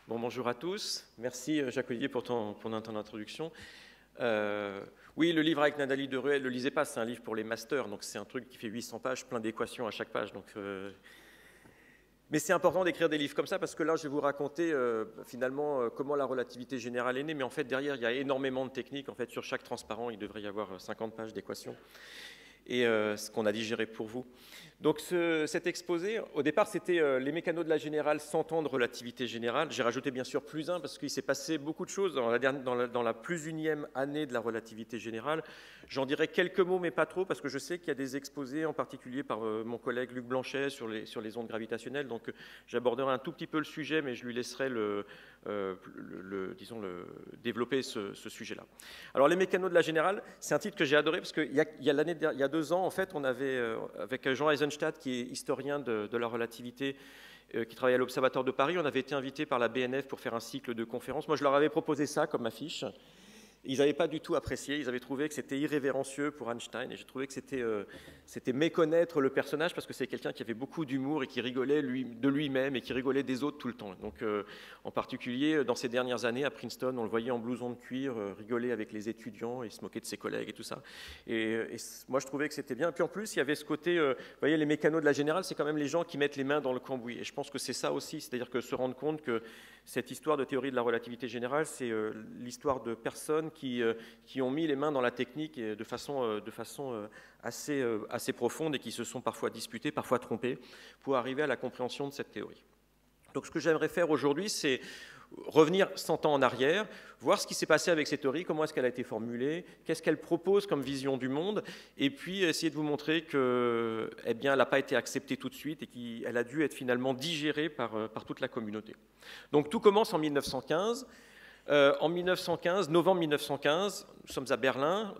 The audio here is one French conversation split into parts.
Bon, bonjour à tous. Merci Jacques-Olivier pour ton introduction. Oui, le livre avec Nathalie Deruel, ne le lisez pas, c'est un livre pour les masters, donc c'est un truc qui fait 800 pages, plein d'équations à chaque page. Mais c'est important d'écrire des livres comme ça parce que là, je vais vous raconter finalement comment la relativité générale est née, mais en fait, derrière, il y a énormément de techniques. En fait, sur chaque transparent, il devrait y avoir 50 pages d'équations et ce qu'on a digéré pour vous. Donc cet exposé, au départ, c'était les mécanos de la générale 100 ans de relativité générale. J'ai rajouté bien sûr +1 parce qu'il s'est passé beaucoup de choses dans la plus unième année de la relativité générale. J'en dirai quelques mots, mais pas trop, parce que je sais qu'il y a des exposés, en particulier par mon collègue Luc Blanchet, sur les ondes gravitationnelles. Donc j'aborderai un tout petit peu le sujet, mais je lui laisserai développer ce sujet-là. Alors les mécanos de la générale, c'est un titre que j'ai adoré, parce qu'il y a 2 ans, en fait, on avait, avec Jean Eisenstadt, qui est historien de la relativité, qui travaille à l'Observatoire de Paris, on avait été invité par la BNF pour faire un cycle de conférences. Moi, je leur avais proposé ça comme affiche. Ils n'avaient pas du tout apprécié, ils avaient trouvé que c'était irrévérencieux pour Einstein, et j'ai trouvé que c'était méconnaître le personnage, parce que c'est quelqu'un qui avait beaucoup d'humour et qui rigolait de lui-même et qui rigolait des autres tout le temps. Donc, en particulier, dans ces dernières années, à Princeton, on le voyait en blouson de cuir, rigoler avec les étudiants et se moquer de ses collègues et tout ça. Et moi, je trouvais que c'était bien. Et puis en plus, il y avait ce côté, vous voyez, les mécanos de la générale, c'est quand même les gens qui mettent les mains dans le cambouis. Et je pense que c'est ça aussi, c'est-à-dire que se rendre compte que cette histoire de théorie de la relativité générale, c'est l'histoire de personnes qui ont mis les mains dans la technique de façon assez profonde et qui se sont parfois disputées, parfois trompées, pour arriver à la compréhension de cette théorie. Donc ce que j'aimerais faire aujourd'hui, c'est revenir 100 ans en arrière, voir ce qui s'est passé avec cette théorie, comment est-ce qu'elle a été formulée, qu'est-ce qu'elle propose comme vision du monde, et puis essayer de vous montrer que, eh bien, elle n'a pas été acceptée tout de suite et qu'elle a dû être finalement digérée par toute la communauté. Donc tout commence en 1915. En 1915, novembre 1915, nous sommes à Berlin,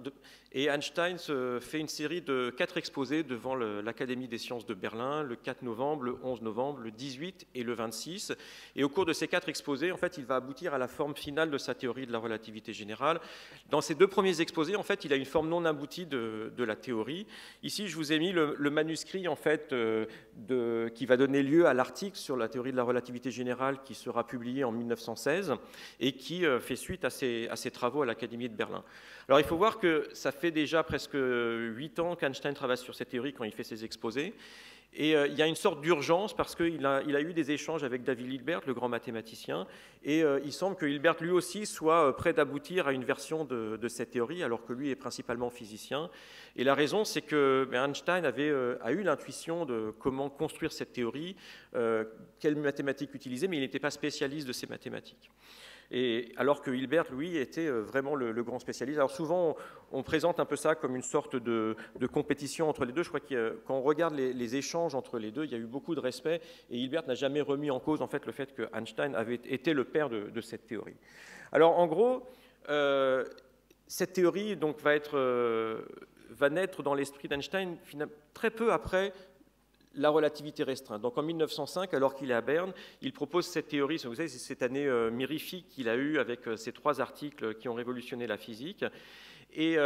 et Einstein fait une série de 4 exposés devant l'Académie des sciences de Berlin, le 4 novembre, le 11 novembre, le 18 et le 26. Et au cours de ces 4 exposés, en fait, il va aboutir à la forme finale de sa théorie de la relativité générale. Dans ces 2 premiers exposés, en fait, il a une forme non aboutie de la théorie. Ici, je vous ai mis le manuscrit, en fait, qui va donner lieu à l'article sur la théorie de la relativité générale qui sera publié en 1916 et qui fait suite à ses travaux à l'Académie de Berlin. Alors, il faut voir que ça fait déjà presque 8 ans qu'Einstein travaille sur cette théorie quand il fait ses exposés. Et il y a une sorte d'urgence parce qu'il a eu des échanges avec David Hilbert, le grand mathématicien, et il semble que Hilbert lui aussi soit prêt d'aboutir à une version de cette théorie, alors que lui est principalement physicien. Et la raison, c'est que Einstein a eu l'intuition de comment construire cette théorie, quelles mathématiques utiliser, mais il n'était pas spécialiste de ces mathématiques. Et alors que Hilbert, lui, était vraiment le grand spécialiste. Alors souvent, on présente un peu ça comme une sorte de compétition entre les deux. Je crois que quand on regarde les échanges entre les deux, il y a eu beaucoup de respect, et Hilbert n'a jamais remis en cause en fait, le fait que Einstein avait été le père de cette théorie. Alors en gros, cette théorie donc, va naître dans l'esprit d'Einstein très peu après la relativité restreinte. Donc en 1905, alors qu'il est à Berne, il propose cette théorie. Vous savez, c'est cette année mirifique qu'il a eue avec ces 3 articles qui ont révolutionné la physique. Et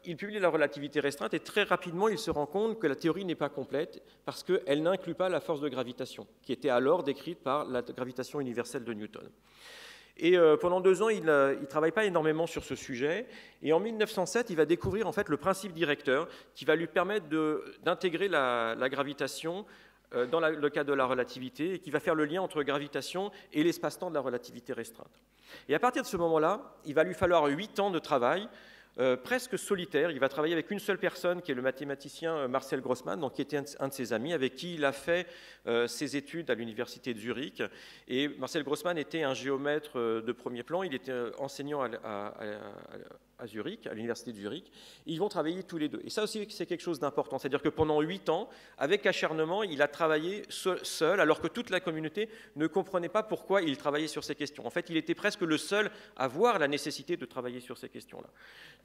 il publie la relativité restreinte et très rapidement, il se rend compte que la théorie n'est pas complète parce qu'elle n'inclut pas la force de gravitation, qui était alors décrite par la gravitation universelle de Newton. Et pendant 2 ans, il ne travaille pas énormément sur ce sujet. Et en 1907, il va découvrir en fait, le principe directeur qui va lui permettre d'intégrer la gravitation dans le cadre de la relativité et qui va faire le lien entre gravitation et l'espace-temps de la relativité restreinte. Et à partir de ce moment-là, il va lui falloir 8 ans de travail, presque solitaire. Il va travailler avec une seule personne, qui est le mathématicien Marcel Grossmann, donc, qui était un de ses amis, avec qui il a fait ses études à l'université de Zurich. Et Marcel Grossmann était un géomètre de premier plan. Il était enseignant à Zurich, à l'université de Zurich. Ils vont travailler tous les deux. Et ça aussi, c'est quelque chose d'important. C'est-à-dire que pendant 8 ans, avec acharnement, il a travaillé seul, alors que toute la communauté ne comprenait pas pourquoi il travaillait sur ces questions. En fait, il était presque le seul à voir la nécessité de travailler sur ces questions-là.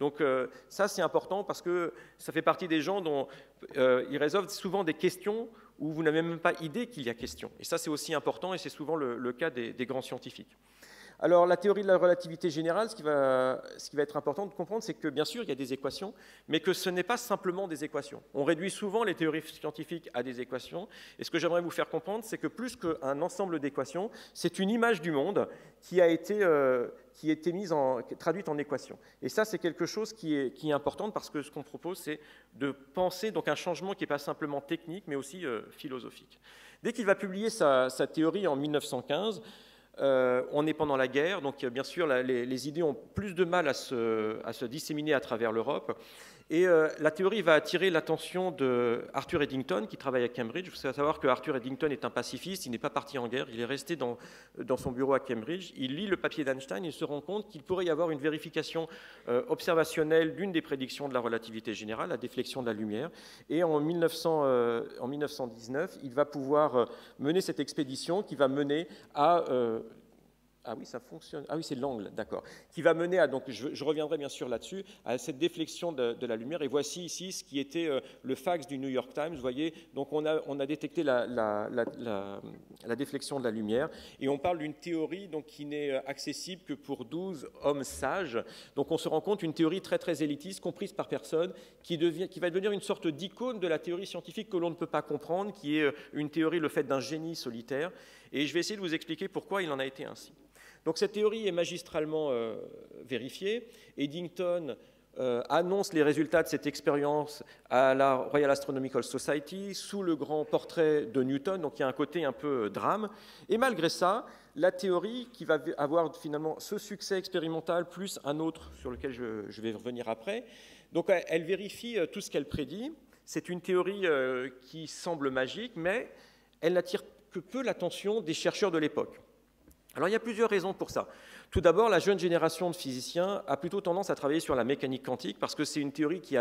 Donc ça, c'est important parce que ça fait partie des gens dont ils résolvent souvent des questions où vous n'avez même pas idée qu'il y a question. Et ça, c'est aussi important et c'est souvent le cas des grands scientifiques. Alors, la théorie de la relativité générale, ce qui va être important de comprendre, c'est que, bien sûr, il y a des équations, mais que ce n'est pas simplement des équations. On réduit souvent les théories scientifiques à des équations, et ce que j'aimerais vous faire comprendre, c'est que plus qu'un ensemble d'équations, c'est une image du monde qui a été traduite en équations. Et ça, c'est quelque chose qui est important, parce que ce qu'on propose, c'est de penser donc un changement qui n'est pas simplement technique, mais aussi philosophique. Dès qu'il va publier sa théorie en 1915, on est pendant la guerre, donc bien sûr les idées ont plus de mal à se disséminer à travers l'Europe. Et la théorie va attirer l'attention d'Arthur Eddington, qui travaille à Cambridge. Il faut savoir que Arthur Eddington est un pacifiste, il n'est pas parti en guerre, il est resté dans son bureau à Cambridge. Il lit le papier d'Einstein et se rend compte qu'il pourrait y avoir une vérification observationnelle d'une des prédictions de la relativité générale, la déflexion de la lumière. Et en 1919, il va pouvoir mener cette expédition qui va mener à... Ah oui, ça fonctionne. Ah oui, c'est l'angle, d'accord. Qui va mener à, donc je reviendrai bien sûr là-dessus, à cette déflexion de la lumière. Et voici ici ce qui était le fax du New York Times. Vous voyez, donc on a détecté la déflexion de la lumière. Et on parle d'une théorie donc, qui n'est accessible que pour 12 hommes sages. Donc on se rend compte d'une théorie très très élitiste, comprise par personne, qui va devenir une sorte d'icône de la théorie scientifique que l'on ne peut pas comprendre, qui est une théorie, le fait d'un génie solitaire. Et je vais essayer de vous expliquer pourquoi il en a été ainsi. Donc cette théorie est magistralement vérifiée. Eddington annonce les résultats de cette expérience à la Royal Astronomical Society sous le grand portrait de Newton, donc il y a un côté un peu drame. Et malgré ça, la théorie qui va avoir finalement ce succès expérimental plus un autre sur lequel je vais revenir après, donc elle vérifie tout ce qu'elle prédit. C'est une théorie qui semble magique, mais elle n'attire que peu l'attention des chercheurs de l'époque. Alors il y a plusieurs raisons pour ça. Tout d'abord, la jeune génération de physiciens a plutôt tendance à travailler sur la mécanique quantique parce que c'est une théorie qui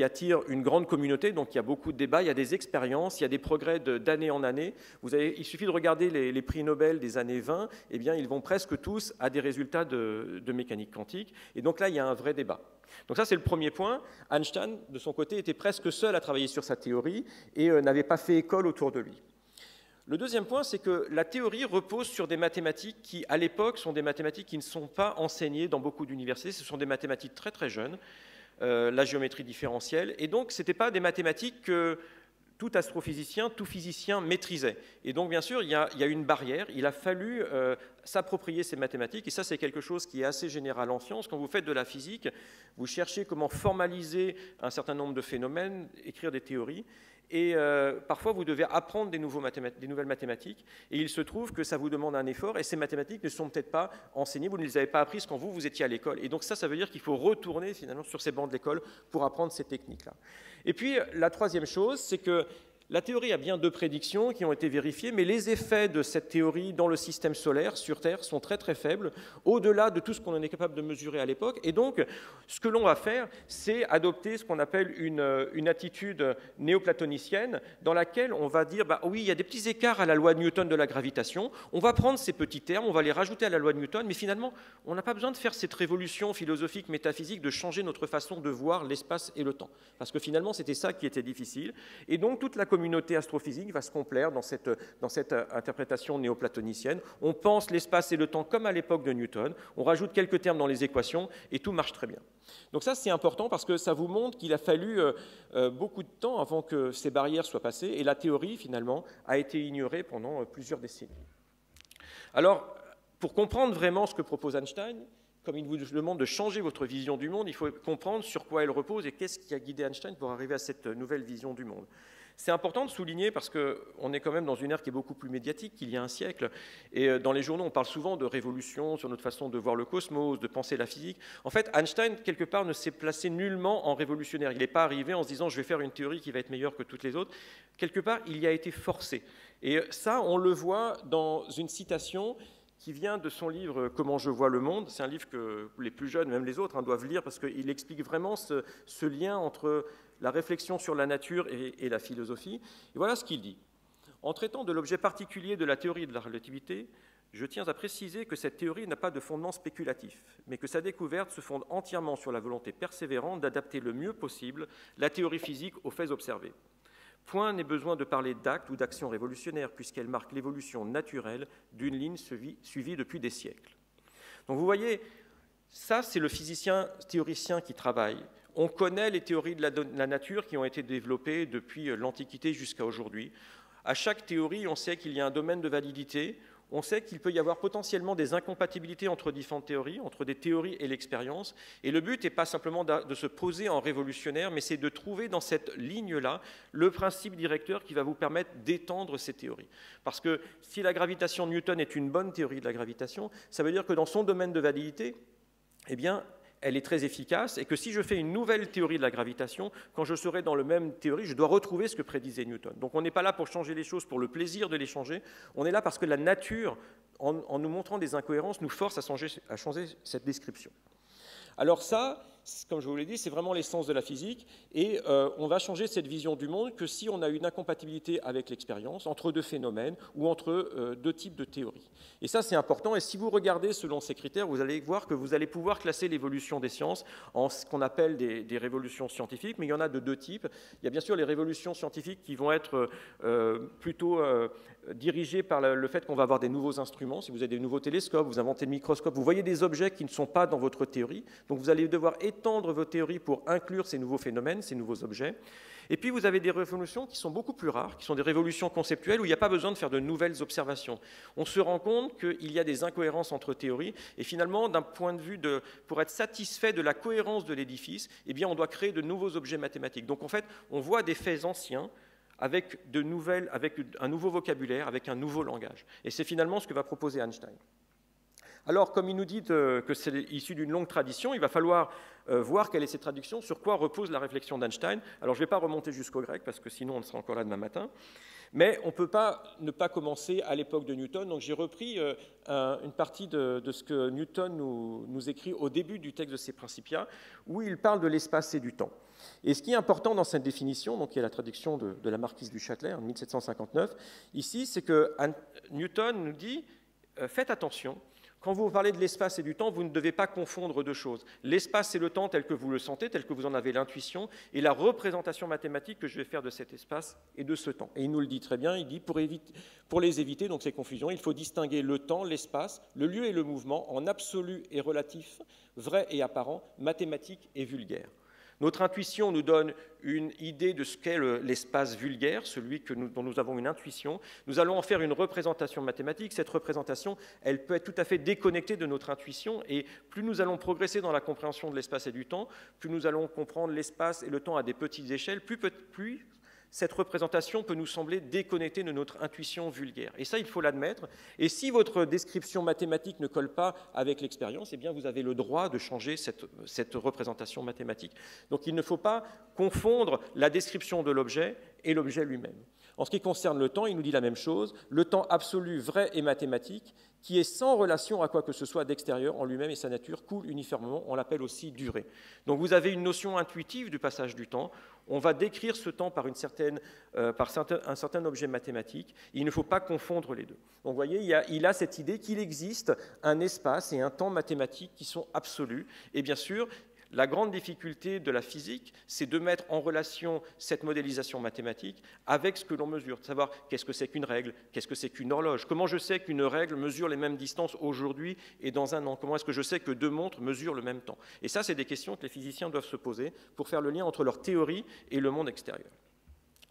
attire une grande communauté, donc il y a beaucoup de débats, il y a des expériences, il y a des progrès d'année en année. Il suffit de regarder les prix Nobel des années 20, eh bien, ils vont presque tous à des résultats de mécanique quantique. Et donc là, il y a un vrai débat. Donc ça, c'est le premier point. Einstein, de son côté, était presque seul à travailler sur sa théorie et n'avait pas fait école autour de lui. Le deuxième point, c'est que la théorie repose sur des mathématiques qui, à l'époque, sont des mathématiques qui ne sont pas enseignées dans beaucoup d'universités. Ce sont des mathématiques très très jeunes, la géométrie différentielle. Et donc, ce n'étaient pas des mathématiques que tout astrophysicien, tout physicien maîtrisait. Et donc, bien sûr, il y a une barrière. Il a fallu s'approprier ces mathématiques. Et ça, c'est quelque chose qui est assez général en sciences. Quand vous faites de la physique, vous cherchez comment formaliser un certain nombre de phénomènes, écrire des théories. Et parfois, vous devez apprendre des nouvelles mathématiques. Et il se trouve que ça vous demande un effort. Et ces mathématiques ne sont peut-être pas enseignées. Vous ne les avez pas apprises quand vous étiez à l'école. Et donc ça veut dire qu'il faut retourner finalement sur ces bancs de l'école pour apprendre ces techniques-là. Et puis, la troisième chose, c'est que la théorie a bien deux prédictions qui ont été vérifiées, mais les effets de cette théorie dans le système solaire, sur Terre, sont très très faibles, au-delà de tout ce qu'on en est capable de mesurer à l'époque. Et donc, ce que l'on va faire, c'est adopter ce qu'on appelle une attitude néoplatonicienne, dans laquelle on va dire, bah oui, il y a des petits écarts à la loi de Newton de la gravitation, on va prendre ces petits termes, on va les rajouter à la loi de Newton, mais finalement, on n'a pas besoin de faire cette révolution philosophique, métaphysique, de changer notre façon de voir l'espace et le temps. Parce que finalement, c'était ça qui était difficile. Et donc, toute la communauté astrophysique va se complaire dans cette interprétation néoplatonicienne. On pense l'espace et le temps comme à l'époque de Newton, on rajoute quelques termes dans les équations et tout marche très bien. Donc ça, c'est important parce que ça vous montre qu'il a fallu beaucoup de temps avant que ces barrières soient passées et la théorie, finalement, a été ignorée pendant plusieurs décennies. Alors, pour comprendre vraiment ce que propose Einstein, comme il vous demande de changer votre vision du monde, il faut comprendre sur quoi elle repose et qu'est-ce qui a guidé Einstein pour arriver à cette nouvelle vision du monde. C'est important de souligner parce qu'on est quand même dans une ère qui est beaucoup plus médiatique qu'il y a un siècle. Et dans les journaux, on parle souvent de révolution sur notre façon de voir le cosmos, de penser la physique. En fait, Einstein, quelque part, ne s'est placé nullement en révolutionnaire. Il n'est pas arrivé en se disant « je vais faire une théorie qui va être meilleure que toutes les autres ». Quelque part, il y a été forcé. Et ça, on le voit dans une citation qui vient de son livre « Comment je vois le monde ». C'est un livre que les plus jeunes, même les autres, doivent lire parce qu'il explique vraiment ce lien entre la réflexion sur la nature et la philosophie. Et voilà ce qu'il dit. « En traitant de l'objet particulier de la théorie de la relativité, je tiens à préciser que cette théorie n'a pas de fondement spéculatif, mais que sa découverte se fonde entièrement sur la volonté persévérante d'adapter le mieux possible la théorie physique aux faits observés. Point n'est besoin de parler d'acte ou d'action révolutionnaire, puisqu'elle marque l'évolution naturelle d'une ligne suivie depuis des siècles. Donc vous voyez, ça c'est le physicien théoricien qui travaille. On connaît les théories de la nature qui ont été développées depuis l'Antiquité jusqu'à aujourd'hui. À chaque théorie, on sait qu'il y a un domaine de validité, on sait qu'il peut y avoir potentiellement des incompatibilités entre différentes théories, entre des théories et l'expérience. Et le but n'est pas simplement de se poser en révolutionnaire, mais c'est de trouver dans cette ligne-là le principe directeur qui va vous permettre d'étendre ces théories. Parce que si la gravitation de Newton est une bonne théorie de la gravitation, ça veut dire que dans son domaine de validité, eh bien, elle est très efficace et que si je fais une nouvelle théorie de la gravitation, quand je serai dans la même théorie, je dois retrouver ce que prédisait Newton. Donc on n'est pas là pour changer les choses pour le plaisir de les changer, on est là parce que la nature, en nous montrant des incohérences, nous force à changer cette description. Alors ça, comme je vous l'ai dit, c'est vraiment l'essence de la physique et on va changer cette vision du monde que si on a une incompatibilité avec l'expérience entre deux phénomènes ou entre deux types de théories. Et ça, c'est important. Et si vous regardez selon ces critères, vous allez voir que vous allez pouvoir classer l'évolution des sciences en ce qu'on appelle des révolutions scientifiques, mais il y en a de deux types. Il y a bien sûr les révolutions scientifiques qui vont être plutôt dirigées par le fait qu'on va avoir des nouveaux instruments. Si vous avez des nouveaux télescopes, vous inventez le microscope, vous voyez des objets qui ne sont pas dans votre théorie. Donc vous allez devoir étendre vos théories pour inclure ces nouveaux phénomènes, ces nouveaux objets. Et puis vous avez des révolutions qui sont beaucoup plus rares, qui sont des révolutions conceptuelles où il n'y a pas besoin de faire de nouvelles observations. On se rend compte qu'il y a des incohérences entre théories et finalement, d'un point de vue pour être satisfait de la cohérence de l'édifice, eh bien, on doit créer de nouveaux objets mathématiques. Donc en fait, on voit des faits anciens avec un nouveau vocabulaire, avec un nouveau langage. Et c'est finalement ce que va proposer Einstein. Alors, comme il nous dit que c'est issu d'une longue tradition, il va falloir voir quelle est cette traduction, sur quoi repose la réflexion d'Einstein. Alors, je ne vais pas remonter jusqu'au grec, parce que sinon on sera encore là demain matin. Mais on ne peut pas ne pas commencer à l'époque de Newton. Donc, j'ai repris une partie de ce que Newton nous écrit au début du texte de ses Principia, où il parle de l'espace et du temps. Et ce qui est important dans cette définition, donc qui est la traduction de la marquise du Châtelet en 1759, ici, c'est que Newton nous dit faites attention. Quand vous parlez de l'espace et du temps, vous ne devez pas confondre deux choses. L'espace et le temps tel que vous le sentez, tel que vous en avez l'intuition, et la représentation mathématique que je vais faire de cet espace et de ce temps. Et il nous le dit très bien, il dit pour les éviter, donc ces confusions, il faut distinguer le temps, l'espace, le lieu et le mouvement en absolu et relatif, vrai et apparent, mathématique et vulgaire. Notre intuition nous donne une idée de ce qu'est l'espace vulgaire, celui dont nous avons une intuition. Nous allons en faire une représentation mathématique. Cette représentation, elle peut être tout à fait déconnectée de notre intuition. Et plus nous allons progresser dans la compréhension de l'espace et du temps, plus nous allons comprendre l'espace et le temps à des petites échelles, plus cette représentation peut nous sembler déconnectée de notre intuition vulgaire. Et ça, il faut l'admettre. Et si votre description mathématique ne colle pas avec l'expérience, eh bien, vous avez le droit de changer cette représentation mathématique. Donc, il ne faut pas confondre la description de l'objet et l'objet lui-même. En ce qui concerne le temps, il nous dit la même chose. Le temps absolu, vrai et mathématique, qui est sans relation à quoi que ce soit d'extérieur en lui-même et sa nature, coule uniformément. On l'appelle aussi durée. Donc, vous avez une notion intuitive du passage du temps. On va décrire ce temps par un certain objet mathématique. Il ne faut pas confondre les deux. Donc, vous voyez, il a cette idée qu'il existe un espace et un temps mathématiques qui sont absolus. Et bien sûr, la grande difficulté de la physique, c'est de mettre en relation cette modélisation mathématique avec ce que l'on mesure, de savoir qu'est-ce que c'est qu'une règle, qu'est-ce que c'est qu'une horloge, comment je sais qu'une règle mesure les mêmes distances aujourd'hui et dans un an, comment est-ce que je sais que deux montres mesurent le même temps. Et ça, c'est des questions que les physiciens doivent se poser pour faire le lien entre leur théorie et le monde extérieur.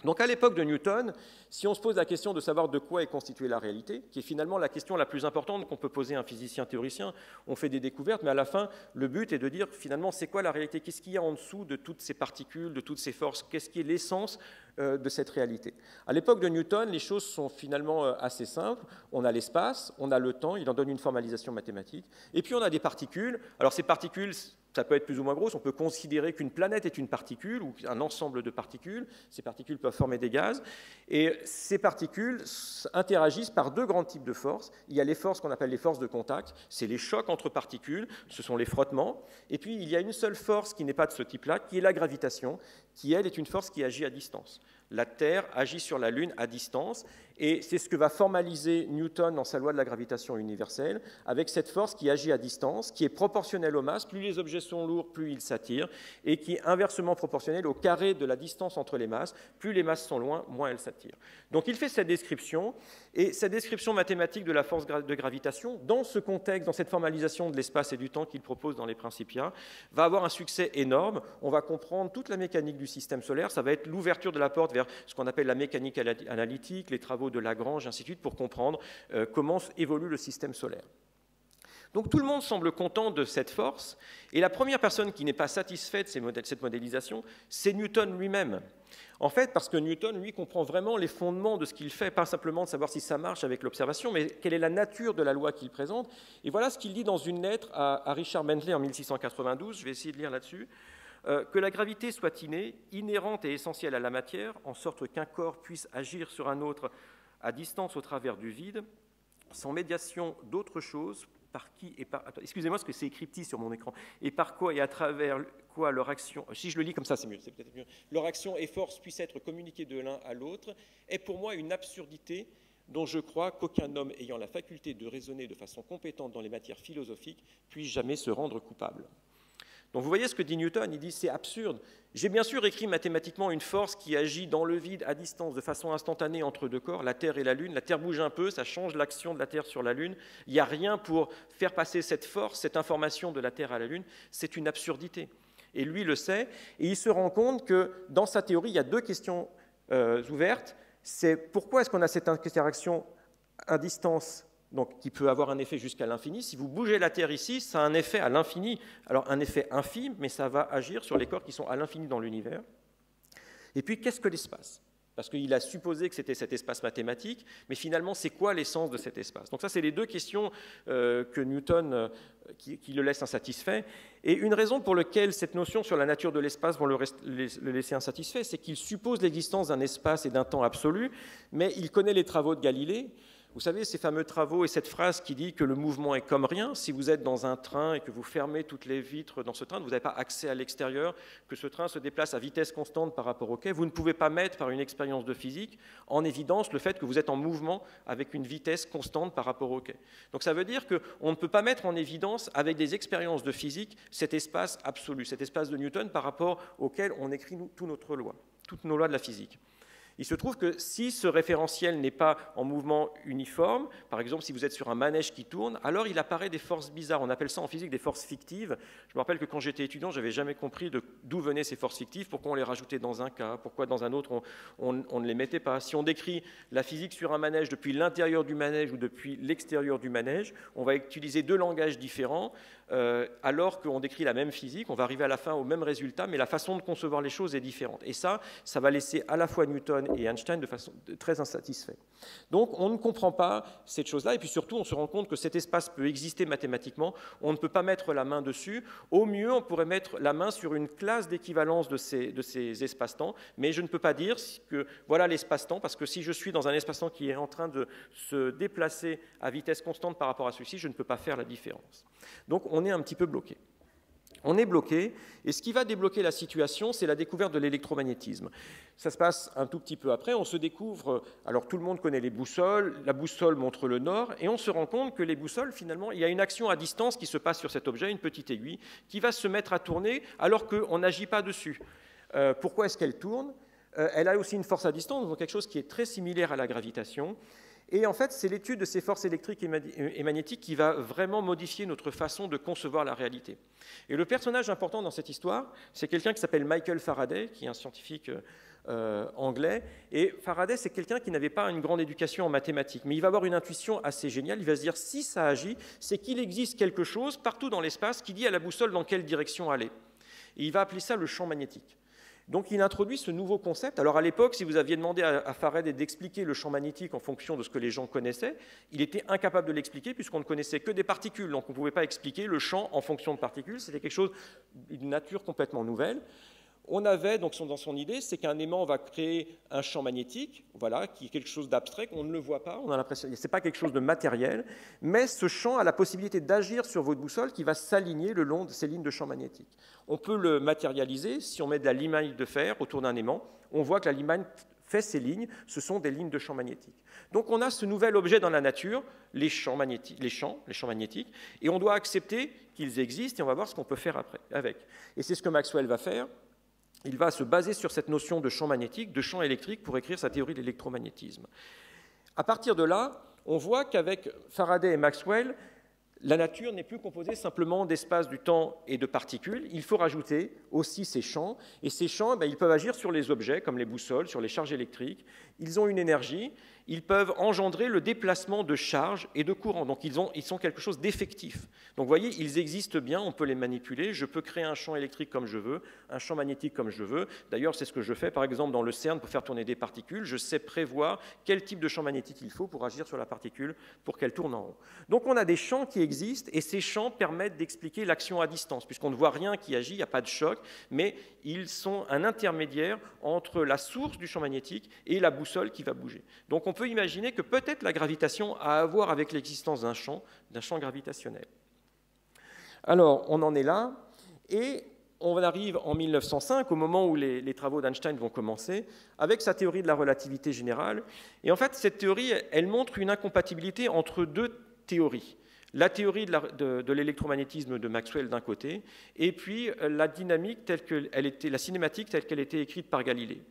Donc à l'époque de Newton, si on se pose la question de savoir de quoi est constituée la réalité, qui est finalement la question la plus importante qu'on peut poser à un physicien théoricien, on fait des découvertes, mais à la fin, le but est de dire finalement c'est quoi la réalité, qu'est-ce qu'il y a en dessous de toutes ces particules, de toutes ces forces, qu'est-ce qui est l'essence de cette réalité. À l'époque de Newton, les choses sont finalement assez simples. On a l'espace, on a le temps, il en donne une formalisation mathématique, et puis on a des particules. Alors ces particules, ça peut être plus ou moins gros, on peut considérer qu'une planète est une particule ou un ensemble de particules. Ces particules peuvent former des gaz. Et ces particules interagissent par deux grands types de forces. Il y a les forces qu'on appelle les forces de contact, c'est les chocs entre particules, ce sont les frottements. Et puis il y a une seule force qui n'est pas de ce type-là, qui est la gravitation, qui elle est une force qui agit à distance. La Terre agit sur la Lune à distance, Et c'est ce que va formaliser Newton dans sa loi de la gravitation universelle, avec cette force qui agit à distance, qui est proportionnelle aux masses. Plus les objets sont lourds, plus ils s'attirent, et qui est inversement proportionnelle au carré de la distance entre les masses. Plus les masses sont loin, moins elles s'attirent. Donc il fait cette description, et cette description mathématique de la force de gravitation, dans ce contexte, dans cette formalisation de l'espace et du temps qu'il propose dans les Principia, va avoir un succès énorme. On va comprendre toute la mécanique du système solaire. Ça va être l'ouverture de la porte vers ce qu'on appelle la mécanique analytique, les travaux de Lagrange, ainsi de suite, pour comprendre comment évolue le système solaire. Donc tout le monde semble content de cette force, et la première personne qui n'est pas satisfaite de cette modélisation, c'est Newton lui-même. En fait, parce que Newton, lui, comprend vraiment les fondements de ce qu'il fait, pas simplement de savoir si ça marche avec l'observation, mais quelle est la nature de la loi qu'il présente. Et voilà ce qu'il dit dans une lettre à Richard Bentley en 1692, je vais essayer de lire là-dessus. Que la gravité soit innée, inhérente et essentielle à la matière, en sorte qu'un corps puisse agir sur un autre à distance au travers du vide, sans médiation d'autre chose, par qui et par... Excusez-moi, parce que c'est écrit petit sur mon écran. Et par quoi et à travers quoi leur action... Si je le lis comme ça, c'est mieux, c'est peut-être mieux. Leur action et force puissent être communiquées de l'un à l'autre, est pour moi une absurdité dont je crois qu'aucun homme ayant la faculté de raisonner de façon compétente dans les matières philosophiques puisse jamais se rendre coupable. Donc vous voyez ce que dit Newton, il dit c'est absurde. J'ai bien sûr écrit mathématiquement une force qui agit dans le vide à distance de façon instantanée entre deux corps, la Terre et la Lune. La Terre bouge un peu, ça change l'action de la Terre sur la Lune. Il n'y a rien pour faire passer cette force, cette information de la Terre à la Lune. C'est une absurdité. Et lui le sait, et il se rend compte que dans sa théorie, il y a deux questions ouvertes. C'est pourquoi est-ce qu'on a cette interaction à distance, donc qui peut avoir un effet jusqu'à l'infini. Si vous bougez la Terre ici, ça a un effet à l'infini. Alors un effet infime, mais ça va agir sur les corps qui sont à l'infini dans l'univers. Et puis, qu'est-ce que l'espace ? Parce qu'il a supposé que c'était cet espace mathématique, mais finalement, c'est quoi l'essence de cet espace ? Donc ça, c'est les deux questions que Newton, qui le laissent insatisfait. Et une raison pour laquelle cette notion sur la nature de l'espace vont le laisser insatisfait, c'est qu'il suppose l'existence d'un espace et d'un temps absolu, mais il connaît les travaux de Galilée. Vous savez, ces fameux travaux et cette phrase qui dit que le mouvement est comme rien, si vous êtes dans un train et que vous fermez toutes les vitres dans ce train, vous n'avez pas accès à l'extérieur, que ce train se déplace à vitesse constante par rapport au quai, vous ne pouvez pas mettre par une expérience de physique en évidence le fait que vous êtes en mouvement avec une vitesse constante par rapport au quai. Donc ça veut dire qu'on ne peut pas mettre en évidence avec des expériences de physique cet espace absolu, cet espace de Newton par rapport auquel on écrit toutes nos lois de la physique. Il se trouve que si ce référentiel n'est pas en mouvement uniforme, par exemple si vous êtes sur un manège qui tourne, alors il apparaît des forces bizarres. On appelle ça en physique des forces fictives. Je me rappelle que quand j'étais étudiant, je n'avais jamais compris d'où venaient ces forces fictives, pourquoi on les rajoutait dans un cas, pourquoi dans un autre on ne les mettait pas. Si on décrit la physique sur un manège depuis l'intérieur du manège ou depuis l'extérieur du manège, on va utiliser deux langages différents, alors qu'on décrit la même physique, on va arriver à la fin au même résultat, mais la façon de concevoir les choses est différente. Et ça va laisser à la fois Newton et Einstein de façon très insatisfait. Donc on ne comprend pas cette chose-là, et puis surtout on se rend compte que cet espace peut exister mathématiquement, on ne peut pas mettre la main dessus. Au mieux, on pourrait mettre la main sur une classe d'équivalence de ces espaces-temps, mais je ne peux pas dire que voilà l'espace-temps, parce que si je suis dans un espace-temps qui est en train de se déplacer à vitesse constante par rapport à celui-ci, je ne peux pas faire la différence. Donc on est un petit peu bloqué. On est bloqué, et ce qui va débloquer la situation, c'est la découverte de l'électromagnétisme. Ça se passe un tout petit peu après, on se découvre, alors tout le monde connaît les boussoles, la boussole montre le nord, et on se rend compte que les boussoles, finalement, il y a une action à distance qui se passe sur cet objet, une petite aiguille, qui va se mettre à tourner alors qu'on n'agit pas dessus. Pourquoi est-ce qu'elle tourne ? Elle a aussi une force à distance, donc quelque chose qui est très similaire à la gravitation. Et en fait, c'est l'étude de ces forces électriques et magnétiques qui va vraiment modifier notre façon de concevoir la réalité. Et le personnage important dans cette histoire, c'est quelqu'un qui s'appelle Michael Faraday, qui est un scientifique anglais. Et Faraday, c'est quelqu'un qui n'avait pas une grande éducation en mathématiques, mais il va avoir une intuition assez géniale. Il va se dire, si ça agit, c'est qu'il existe quelque chose partout dans l'espace qui dit à la boussole dans quelle direction aller. Et il va appeler ça le champ magnétique. Donc il introduit ce nouveau concept. Alors à l'époque, si vous aviez demandé à Faraday d'expliquer le champ magnétique en fonction de ce que les gens connaissaient, il était incapable de l'expliquer puisqu'on ne connaissait que des particules. Donc on ne pouvait pas expliquer le champ en fonction de particules. C'était quelque chose d'une nature complètement nouvelle. On avait, donc dans son idée, c'est qu'un aimant va créer un champ magnétique, voilà, qui est quelque chose d'abstrait, qu'on ne le voit pas, on a l'impression que ce n'est pas quelque chose de matériel, mais ce champ a la possibilité d'agir sur votre boussole qui va s'aligner le long de ces lignes de champ magnétique. On peut le matérialiser si on met de la limaille de fer autour d'un aimant. On voit que la limaille fait ces lignes, ce sont des lignes de champ magnétique. Donc on a ce nouvel objet dans la nature, les champs magnétiques, et on doit accepter qu'ils existent et on va voir ce qu'on peut faire après, avec. Et c'est ce que Maxwell va faire. Il va se baser sur cette notion de champ magnétique, de champ électrique, pour écrire sa théorie de l'électromagnétisme. À partir de là, on voit qu'avec Faraday et Maxwell, la nature n'est plus composée simplement d'espace, du temps et de particules. Il faut rajouter aussi ces champs. Et ces champs, ils peuvent agir sur les objets, comme les boussoles, sur les charges électriques. Ils ont une énergie. Ils peuvent engendrer le déplacement de charges et de courants. Donc, ils sont quelque chose d'effectif. Donc, vous voyez, ils existent bien, on peut les manipuler. Je peux créer un champ électrique comme je veux, un champ magnétique comme je veux. D'ailleurs, c'est ce que je fais, par exemple, dans le CERN pour faire tourner des particules. Je sais prévoir quel type de champ magnétique il faut pour agir sur la particule pour qu'elle tourne en rond. Donc, on a des champs qui existent et ces champs permettent d'expliquer l'action à distance, puisqu'on ne voit rien qui agit, il n'y a pas de choc, mais ils sont un intermédiaire entre la source du champ magnétique et la boussole qui va bouger. Donc, on peut imaginer que peut-être la gravitation a à voir avec l'existence d'un champ gravitationnel. Alors, on en est là, et on arrive en 1905, au moment où les travaux d'Einstein vont commencer, avec sa théorie de la relativité générale. Et en fait, cette théorie, elle montre une incompatibilité entre deux théories. La théorie de l'électromagnétisme de Maxwell d'un côté, et puis la dynamique telle qu'elle était, la cinématique telle qu'elle était écrite par Galilée.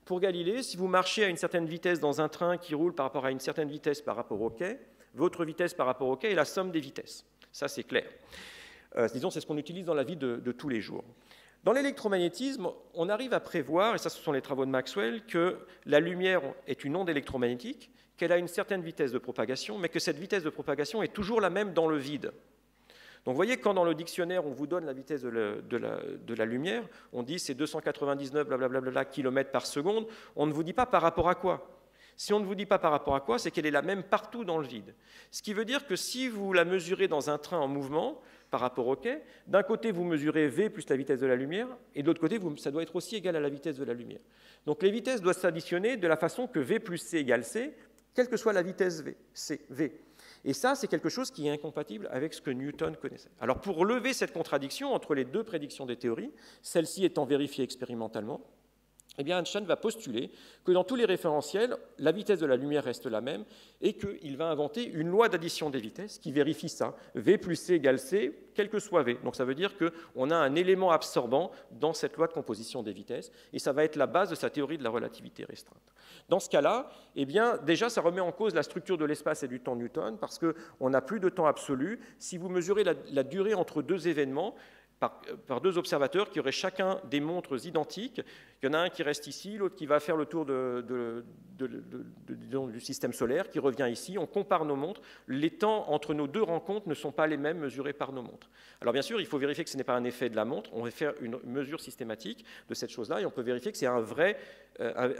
Pour Galilée, si vous marchez à une certaine vitesse dans un train qui roule par rapport à une certaine vitesse par rapport au quai, votre vitesse par rapport au quai est la somme des vitesses. Ça, c'est clair. Disons, c'est ce qu'on utilise dans la vie de tous les jours. Dans l'électromagnétisme, on arrive à prévoir, et ça, ce sont les travaux de Maxwell, que la lumière est une onde électromagnétique, qu'elle a une certaine vitesse de propagation, mais que cette vitesse de propagation est toujours la même dans le vide. Donc vous voyez, quand dans le dictionnaire, on vous donne la vitesse de la lumière, on dit c'est 299 blablabla km par seconde, on ne vous dit pas par rapport à quoi. Si on ne vous dit pas par rapport à quoi, c'est qu'elle est la même partout dans le vide. Ce qui veut dire que si vous la mesurez dans un train en mouvement, par rapport au quai, d'un côté, vous mesurez v plus la vitesse de la lumière, et de l'autre côté, ça doit être aussi égal à la vitesse de la lumière. Donc les vitesses doivent s'additionner de la façon que v plus c égale c, quelle que soit la vitesse v. Et ça, c'est quelque chose qui est incompatible avec ce que Newton connaissait. Alors pour lever cette contradiction entre les deux prédictions des théories, celle-ci étant vérifiée expérimentalement, eh bien Einstein va postuler que dans tous les référentiels, la vitesse de la lumière reste la même et qu'il va inventer une loi d'addition des vitesses qui vérifie ça. V plus C égale C, quel que soit V. Donc ça veut dire qu'on a un élément absorbant dans cette loi de composition des vitesses et ça va être la base de sa théorie de la relativité restreinte. Dans ce cas-là, eh bien, déjà, ça remet en cause la structure de l'espace et du temps Newton parce qu'on n'a plus de temps absolu. Si vous mesurez la durée entre deux événements, par deux observateurs qui auraient chacun des montres identiques. Il y en a un qui reste ici, l'autre qui va faire le tour du système solaire, qui revient ici. On compare nos montres. Les temps entre nos deux rencontres ne sont pas les mêmes mesurés par nos montres. Alors bien sûr, il faut vérifier que ce n'est pas un effet de la montre. On va faire une mesure systématique de cette chose-là et on peut vérifier que c'est un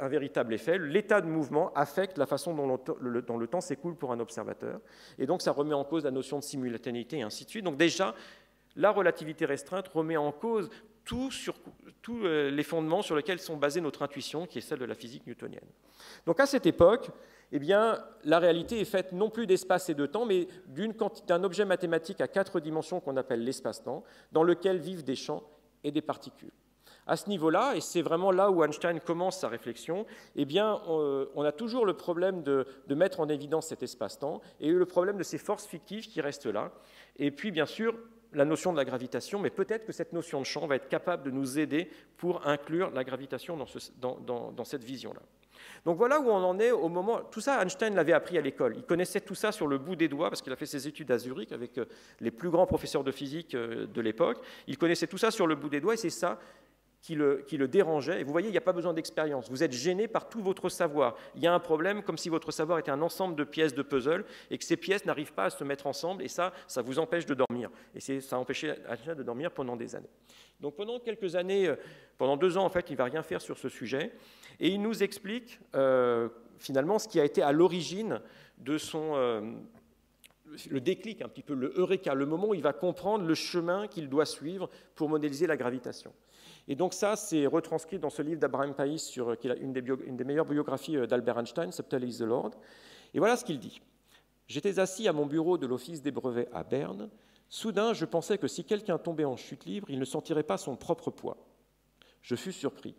véritable effet. L'état de mouvement affecte la façon dont le temps s'écoule pour un observateur. Et donc ça remet en cause la notion de simultanéité et ainsi de suite. Donc déjà, la relativité restreinte remet en cause tous les fondements sur lesquels sont basées notre intuition, qui est celle de la physique newtonienne. Donc à cette époque, eh bien, la réalité est faite non plus d'espace et de temps, mais d'un objet mathématique à 4 dimensions qu'on appelle l'espace-temps, dans lequel vivent des champs et des particules. À ce niveau-là, et c'est vraiment là où Einstein commence sa réflexion, eh bien, on a toujours le problème de mettre en évidence cet espace-temps et le problème de ces forces fictives qui restent là. Et puis, bien sûr, la notion de la gravitation, mais peut-être que cette notion de champ va être capable de nous aider pour inclure la gravitation dans cette vision-là. Donc voilà où on en est au moment... Tout ça, Einstein l'avait appris à l'école. Il connaissait tout ça sur le bout des doigts parce qu'il a fait ses études à Zurich avec les plus grands professeurs de physique de l'époque. Il connaissait tout ça sur le bout des doigts et c'est ça qui le dérangeait. Et vous voyez, il n'y a pas besoin d'expérience. Vous êtes gêné par tout votre savoir. Il y a un problème comme si votre savoir était un ensemble de pièces de puzzle et que ces pièces n'arrivent pas à se mettre ensemble et ça vous empêche de dormir. Et ça a empêché Einstein de dormir pendant des années. Donc pendant quelques années, pendant 2 ans en fait, il ne va rien faire sur ce sujet et il nous explique finalement ce qui a été à l'origine de le déclic, un petit peu le eureka, le moment où il va comprendre le chemin qu'il doit suivre pour modéliser la gravitation. Et donc ça, c'est retranscrit dans ce livre d'Abraham Pais, qui est une des meilleures biographies d'Albert Einstein, Subtle is the Lord. Et voilà ce qu'il dit. « J'étais assis à mon bureau de l'Office des brevets à Berne. Soudain, je pensais que si quelqu'un tombait en chute libre, il ne sentirait pas son propre poids. Je fus surpris.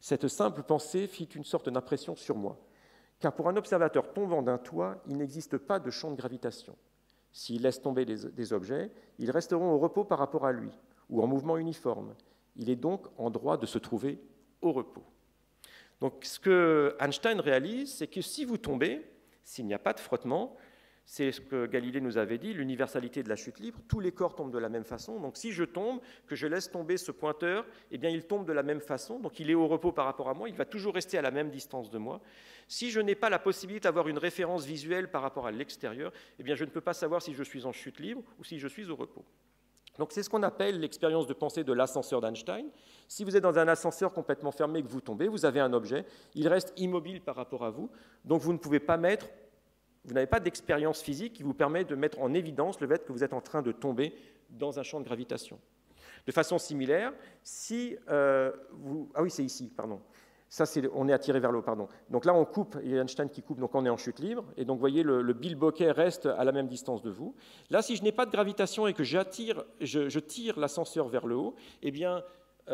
Cette simple pensée fit une sorte d'impression sur moi, car pour un observateur tombant d'un toit, il n'existe pas de champ de gravitation. S'il laisse tomber des objets, ils resteront au repos par rapport à lui, ou en mouvement uniforme. Il est donc en droit de se trouver au repos. Donc ce que Einstein réalise, c'est que si vous tombez, s'il n'y a pas de frottement, c'est ce que Galilée nous avait dit, l'universalité de la chute libre, tous les corps tombent de la même façon. Donc si je tombe, que je laisse tomber ce pointeur, eh bien il tombe de la même façon, donc il est au repos par rapport à moi, il va toujours rester à la même distance de moi. Si je n'ai pas la possibilité d'avoir une référence visuelle par rapport à l'extérieur, eh bien je ne peux pas savoir si je suis en chute libre ou si je suis au repos. Donc c'est ce qu'on appelle l'expérience de pensée de l'ascenseur d'Einstein. Si vous êtes dans un ascenseur complètement fermé et que vous tombez, vous avez un objet, il reste immobile par rapport à vous, donc vous ne pouvez pas vous n'avez pas d'expérience physique qui vous permet de mettre en évidence le fait que vous êtes en train de tomber dans un champ de gravitation. De façon similaire, si vous... Ah oui, c'est ici, pardon. Ça, on est attiré vers le haut, pardon. Donc là, on coupe, il y a Einstein qui coupe, donc on est en chute libre. Et donc, vous voyez, le bilboquet reste à la même distance de vous. Là, si je n'ai pas de gravitation et que je tire l'ascenseur vers le haut, eh bien,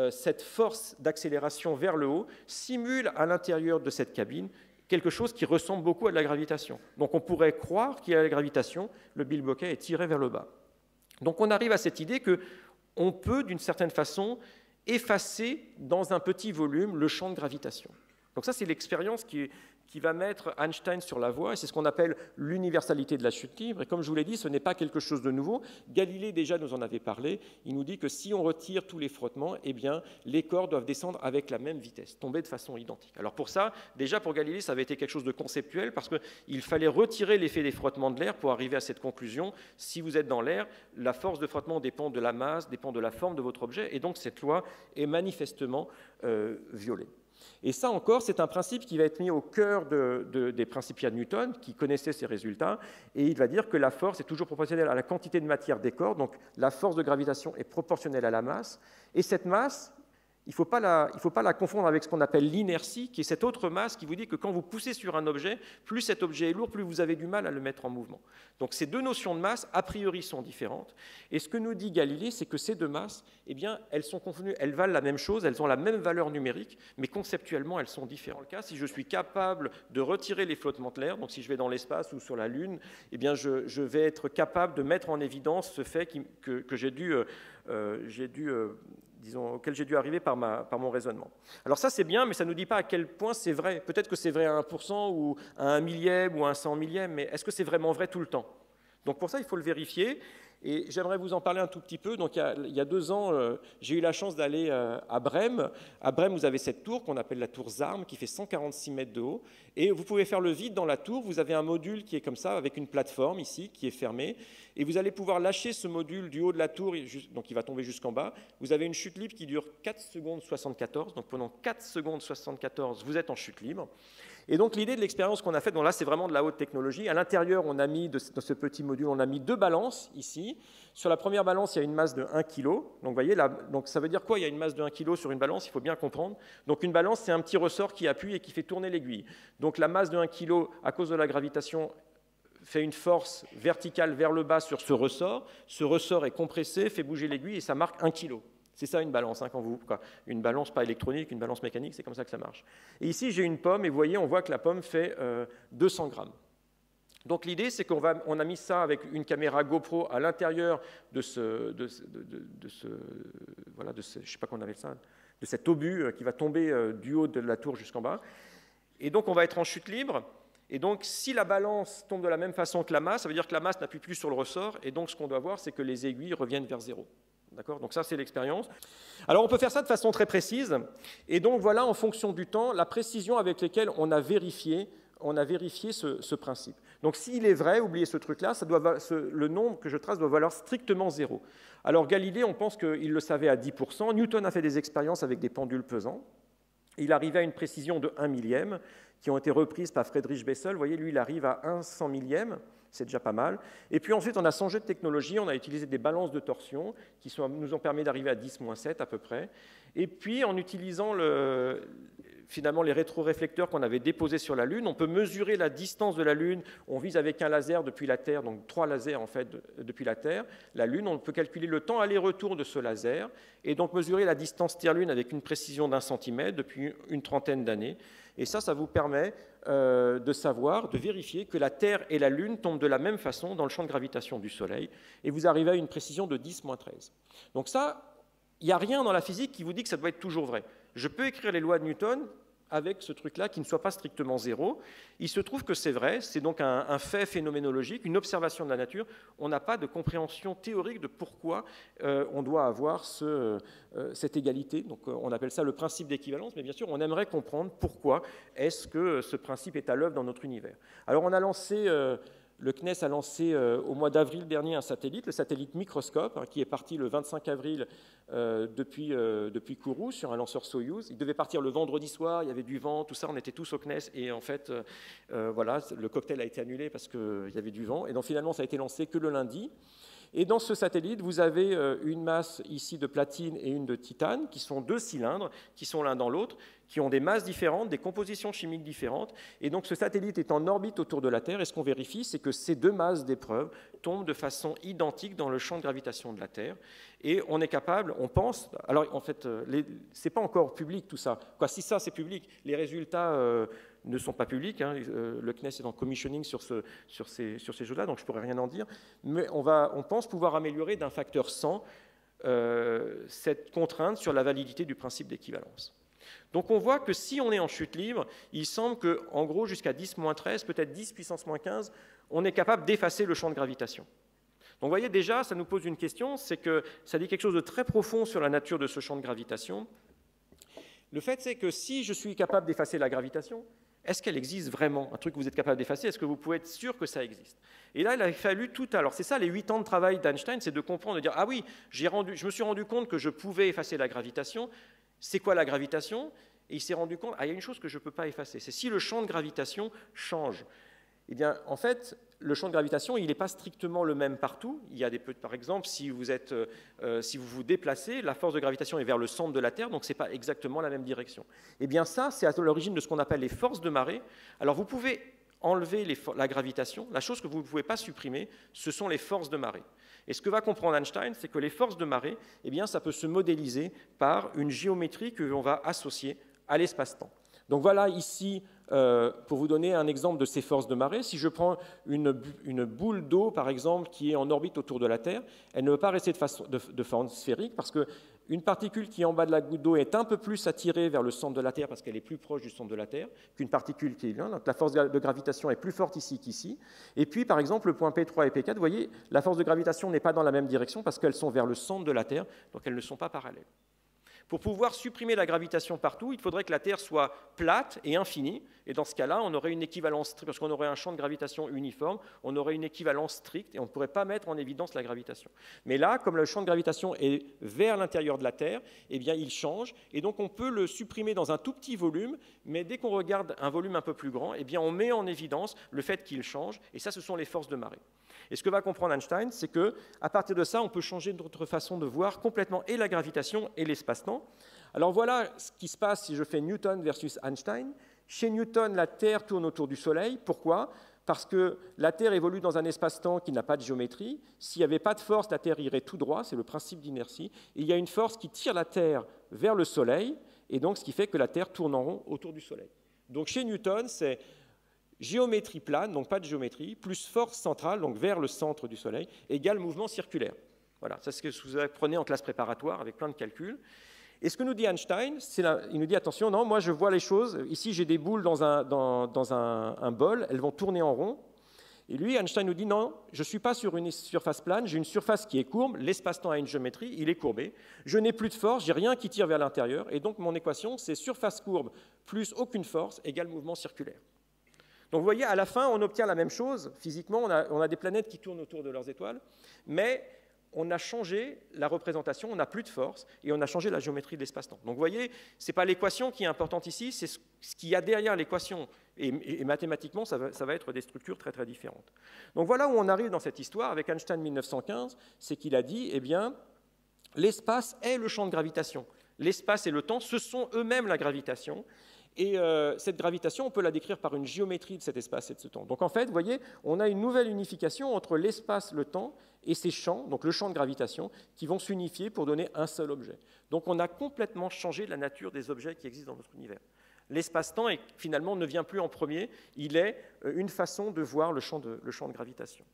cette force d'accélération vers le haut simule à l'intérieur de cette cabine quelque chose qui ressemble beaucoup à de la gravitation. Donc on pourrait croire qu'il y a la gravitation, le bilboquet est tiré vers le bas. Donc on arrive à cette idée qu'on peut, d'une certaine façon, effacer dans un petit volume le champ de gravitation. Donc ça, c'est l'expérience qui va mettre Einstein sur la voie, et c'est ce qu'on appelle l'universalité de la chute libre. Et comme je vous l'ai dit, ce n'est pas quelque chose de nouveau. Galilée déjà nous en avait parlé. Il nous dit que si on retire tous les frottements, eh bien, les corps doivent descendre avec la même vitesse, tomber de façon identique. Alors pour ça, déjà pour Galilée, ça avait été quelque chose de conceptuel, parce qu'il fallait retirer l'effet des frottements de l'air pour arriver à cette conclusion. Si vous êtes dans l'air, la force de frottement dépend de la masse, dépend de la forme de votre objet, et donc cette loi est manifestement violée. Et ça encore, c'est un principe qui va être mis au cœur des principia de Newton, qui connaissait ces résultats, et il va dire que la force est toujours proportionnelle à la quantité de matière des corps, donc la force de gravitation est proportionnelle à la masse, et cette masse, il ne faut pas la confondre avec ce qu'on appelle l'inertie, qui est cette autre masse qui vous dit que quand vous poussez sur un objet, plus cet objet est lourd, plus vous avez du mal à le mettre en mouvement. Donc ces deux notions de masse, a priori, sont différentes. Et ce que nous dit Galilée, c'est que ces deux masses, eh bien, elles sont confondues, elles valent la même chose, elles ont la même valeur numérique, mais conceptuellement, elles sont différentes. Dans le cas, si je suis capable de retirer les flottements de l'air, donc si je vais dans l'espace ou sur la Lune, eh bien, je vais être capable de mettre en évidence ce fait que j'ai dû auquel j'ai dû arriver par mon raisonnement. Alors ça, c'est bien, mais ça ne nous dit pas à quel point c'est vrai. Peut-être que c'est vrai à 1% ou à 1 millième ou à un 100 millième, mais est-ce que c'est vraiment vrai tout le temps? Donc pour ça, il faut le vérifier. Et j'aimerais vous en parler un tout petit peu. Donc il y a 2 ans, j'ai eu la chance d'aller à Brême. À Brême, vous avez cette tour qu'on appelle la tour Zarm, qui fait 146 mètres de haut. Et vous pouvez faire le vide dans la tour. Vous avez un module qui est comme ça, avec une plateforme ici, qui est fermée. Et vous allez pouvoir lâcher ce module du haut de la tour, donc il va tomber jusqu'en bas. Vous avez une chute libre qui dure 4 secondes 74. Donc pendant 4 secondes 74, vous êtes en chute libre. Et donc l'idée de l'expérience qu'on a faite, là c'est vraiment de la haute technologie. À l'intérieur, on a mis, dans ce petit module, on a mis 2 balances ici. Sur la première balance, il y a une masse de 1 kg. Donc vous voyez, là, donc ça veut dire quoi? Il y a une masse de 1 kg sur une balance, il faut bien comprendre. Donc une balance, c'est un petit ressort qui appuie et qui fait tourner l'aiguille. Donc la masse de 1 kg, à cause de la gravitation, fait une force verticale vers le bas sur ce ressort. Ce ressort est compressé, fait bouger l'aiguille et ça marque 1 kg. C'est ça une balance, une balance pas électronique, une balance mécanique, c'est comme ça que ça marche. Et ici, j'ai une pomme, et vous voyez, on voit que la pomme fait 200 grammes. Donc l'idée, c'est qu'on a mis ça avec une caméra GoPro à l'intérieur de je sais pas comment on appelle ça, de cet obus qui va tomber du haut de la tour jusqu'en bas. Et donc, on va être en chute libre. Et donc, si la balance tombe de la même façon que la masse, ça veut dire que la masse n'appuie plus sur le ressort. Et donc, ce qu'on doit voir, c'est que les aiguilles reviennent vers zéro. D'accord? Donc ça, c'est l'expérience. Alors, on peut faire ça de façon très précise. Et donc, voilà, en fonction du temps, la précision avec laquelle on a vérifié ce principe. Donc, s'il est vrai, oubliez ce truc-là, le nombre que je trace doit valoir strictement 0. Alors, Galilée, on pense qu'il le savait à 10%. Newton a fait des expériences avec des pendules pesants. Il arrivait à une précision de 1 millième, qui ont été reprises par Friedrich Bessel. Vous voyez, lui, il arrive à 1 100 millième. C'est déjà pas mal. Et puis ensuite, on a changé de technologie, on a utilisé des balances de torsion qui nous ont permis d'arriver à 10-7 à peu près. Et puis, en utilisant finalement les rétroréflecteurs qu'on avait déposés sur la Lune. On peut mesurer la distance de la Lune. On vise avec un laser depuis la Terre, donc 3 lasers en fait depuis la Terre. La Lune, on peut calculer le temps aller-retour de ce laser et donc mesurer la distance Terre-Lune avec une précision d'1 centimètre depuis une trentaine d'années. Et ça vous permet de savoir, de vérifier que la Terre et la Lune tombent de la même façon dans le champ de gravitation du Soleil. Et vous arrivez à une précision de 10-13. Donc ça, il n'y a rien dans la physique qui vous dit que ça doit être toujours vrai. Je peux écrire les lois de Newton avec ce truc-là qui ne soit pas strictement zéro. Il se trouve que c'est vrai, c'est donc un fait phénoménologique, une observation de la nature. On n'a pas de compréhension théorique de pourquoi on doit avoir cette égalité. Donc on appelle ça le principe d'équivalence, mais bien sûr, on aimerait comprendre pourquoi est-ce que ce principe est à l'œuvre dans notre univers. Alors on a lancé... Le CNES a lancé au mois d'avril dernier un satellite, le satellite Microscope, qui est parti le 25 avril depuis Kourou sur un lanceur Soyouz. Il devait partir le vendredi soir, il y avait du vent, tout ça, on était tous au CNES et en fait, voilà, le cocktail a été annulé parce qu'il y avait du vent. Et donc finalement, ça a été lancé que le lundi. Et dans ce satellite, vous avez une masse ici de platine et une de titane, qui sont 2 cylindres, qui sont l'un dans l'autre, qui ont des masses différentes, des compositions chimiques différentes. Et donc ce satellite est en orbite autour de la Terre, et ce qu'on vérifie, c'est que ces 2 masses d'épreuves tombent de façon identique dans le champ de gravitation de la Terre. Et on est capable, on pense... Alors en fait, c'est pas encore public tout ça. Quoi, si ça c'est public, les résultats... ne sont pas publics. Hein. Le CNES est en commissioning sur ces jeux-là, donc je ne pourrais rien en dire. Mais on pense pouvoir améliorer d'un facteur 100 cette contrainte sur la validité du principe d'équivalence. Donc on voit que si on est en chute libre, il semble qu'en gros, jusqu'à 10-13, peut-être 10 puissance moins 15, on est capable d'effacer le champ de gravitation. Donc vous voyez déjà, ça nous pose une question, c'est que ça dit quelque chose de très profond sur la nature de ce champ de gravitation. Le fait, c'est que si je suis capable d'effacer la gravitation, est-ce qu'elle existe vraiment? Un truc que vous êtes capable d'effacer, est-ce que vous pouvez être sûr que ça existe? Et là, il a fallu tout... Alors, c'est ça, les 8 ans de travail d'Einstein, c'est de comprendre, de dire, ah oui, je me suis rendu compte que je pouvais effacer la gravitation. C'est quoi la gravitation? Et il s'est rendu compte, il y a une chose que je ne peux pas effacer, c'est si le champ de gravitation change. Eh bien, en fait, le champ de gravitation, il n'est pas strictement le même partout. Il y a par exemple, si vous vous déplacez, la force de gravitation est vers le centre de la Terre, donc ce n'est pas exactement la même direction. Eh bien, ça, c'est à l'origine de ce qu'on appelle les forces de marée. Alors, vous pouvez enlever la gravitation. La chose que vous ne pouvez pas supprimer, ce sont les forces de marée. Et ce que va comprendre Einstein, c'est que les forces de marée, eh bien, ça peut se modéliser par une géométrie que l'on va associer à l'espace-temps. Donc voilà ici, pour vous donner un exemple de ces forces de marée, si je prends une boule d'eau, par exemple, qui est en orbite autour de la Terre, elle ne peut pas rester de forme sphérique parce qu'une particule qui est en bas de la goutte d'eau est un peu plus attirée vers le centre de la Terre parce qu'elle est plus proche du centre de la Terre qu'une particule qui est là. Donc la force de gravitation est plus forte ici qu'ici. Et puis, par exemple, le point P3 et P4, vous voyez, la force de gravitation n'est pas dans la même direction parce qu'elles sont vers le centre de la Terre, donc elles ne sont pas parallèles. Pour pouvoir supprimer la gravitation partout, il faudrait que la Terre soit plate et infinie. Et dans ce cas-là, on aurait une équivalence, parce qu'on aurait un champ de gravitation uniforme, on aurait une équivalence stricte et on ne pourrait pas mettre en évidence la gravitation. Mais là, comme le champ de gravitation est vers l'intérieur de la Terre, eh bien, il change. Et donc, on peut le supprimer dans un tout petit volume, mais dès qu'on regarde un volume un peu plus grand, eh bien, on met en évidence le fait qu'il change. Et ça, ce sont les forces de marée. Et ce que va comprendre Einstein, c'est qu'à partir de ça, on peut changer notre façon de voir complètement et la gravitation et l'espace-temps. Alors voilà ce qui se passe si je fais Newton versus Einstein. Chez Newton, la Terre tourne autour du Soleil. Pourquoi? Parce que la Terre évolue dans un espace-temps qui n'a pas de géométrie. S'il n'y avait pas de force, la Terre irait tout droit, c'est le principe d'inertie. Il y a une force qui tire la Terre vers le Soleil, et donc ce qui fait que la Terre tourne en rond autour du Soleil. Donc chez Newton, c'est géométrie plane, donc pas de géométrie, plus force centrale, donc vers le centre du Soleil, égale mouvement circulaire. Voilà, c'est ce que vous apprenez en classe préparatoire avec plein de calculs. Et ce que nous dit Einstein, il nous dit, attention, non, moi je vois les choses, ici j'ai des boules dans un bol, elles vont tourner en rond. Et lui, Einstein nous dit, non, je ne suis pas sur une surface plane, j'ai une surface qui est courbe, l'espace-temps a une géométrie, il est courbé, je n'ai plus de force, j'ai rien qui tire vers l'intérieur, et donc mon équation, c'est surface courbe plus aucune force égale mouvement circulaire. Donc vous voyez, à la fin, on obtient la même chose. Physiquement, on a des planètes qui tournent autour de leurs étoiles, mais on a changé la représentation, on n'a plus de force, et on a changé la géométrie de l'espace-temps. Donc vous voyez, ce n'est pas l'équation qui est importante ici, c'est ce qu'il y a derrière l'équation. Et mathématiquement, ça va être des structures très très différentes. Donc voilà où on arrive dans cette histoire avec Einstein 1915, c'est qu'il a dit, eh bien, l'espace est le champ de gravitation. L'espace et le temps, ce sont eux-mêmes la gravitation. Et cette gravitation, on peut la décrire par une géométrie de cet espace et de ce temps. Donc en fait, vous voyez, on a une nouvelle unification entre l'espace, le temps, et ces champs, donc le champ de gravitation, qui vont s'unifier pour donner un seul objet. Donc on a complètement changé la nature des objets qui existent dans notre univers. L'espace-temps, finalement, ne vient plus en premier, il est une façon de voir le champ de gravitation.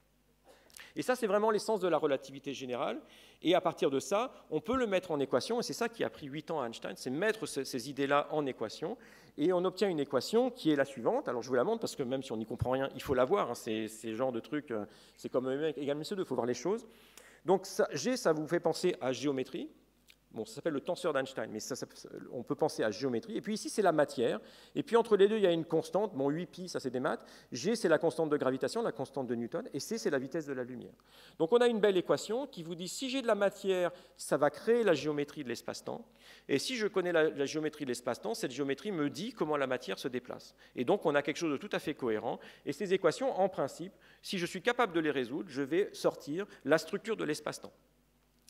Et ça, c'est vraiment l'essence de la relativité générale. Et à partir de ça, on peut le mettre en équation, et c'est ça qui a pris 8 ans à Einstein, c'est mettre ces idées-là en équation, et on obtient une équation qui est la suivante. Alors je vous la montre, parce que même si on n'y comprend rien, il faut la voir, hein, ces genres de trucs, c'est comme égal MC2, il faut voir les choses. Donc G, ça vous fait penser à géométrie. Bon, ça s'appelle le tenseur d'Einstein, mais on peut penser à géométrie. Et puis ici, c'est la matière. Et puis entre les deux, il y a une constante. Bon, 8π, ça c'est des maths. G, c'est la constante de gravitation, la constante de Newton. Et C, c'est la vitesse de la lumière. Donc on a une belle équation qui vous dit, si j'ai de la matière, ça va créer la géométrie de l'espace-temps. Et si je connais la géométrie de l'espace-temps, cette géométrie me dit comment la matière se déplace. Et donc on a quelque chose de tout à fait cohérent. Et ces équations, en principe, si je suis capable de les résoudre, je vais sortir la structure de l'espace-temps.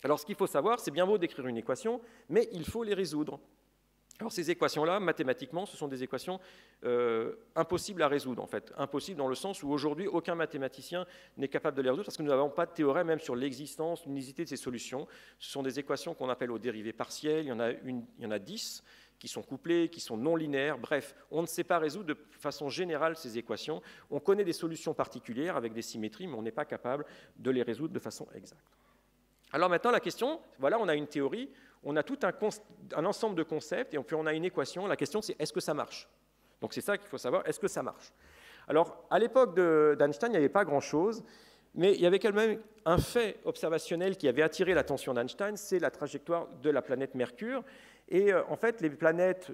Alors, ce qu'il faut savoir, c'est bien beau d'écrire une équation, mais il faut les résoudre. Alors, ces équations-là, mathématiquement, ce sont des équations impossibles à résoudre, en fait. Impossibles dans le sens où, aujourd'hui, aucun mathématicien n'est capable de les résoudre parce que nous n'avons pas de théorème même sur l'existence, l'unicité de ces solutions. Ce sont des équations qu'on appelle aux dérivées partielles. Il y en a 10 qui sont couplées, qui sont non linéaires. Bref, on ne sait pas résoudre de façon générale ces équations. On connaît des solutions particulières avec des symétries, mais on n'est pas capable de les résoudre de façon exacte. Alors maintenant, la question, voilà, on a une théorie, on a tout un ensemble de concepts, et puis on a une équation. La question, c'est est-ce que ça marche? Donc c'est ça qu'il faut savoir, est-ce que ça marche? Alors, à l'époque d'Einstein, il n'y avait pas grand-chose, mais il y avait quand même un fait observationnel qui avait attiré l'attention d'Einstein, c'est la trajectoire de la planète Mercure. Et en fait, les planètes,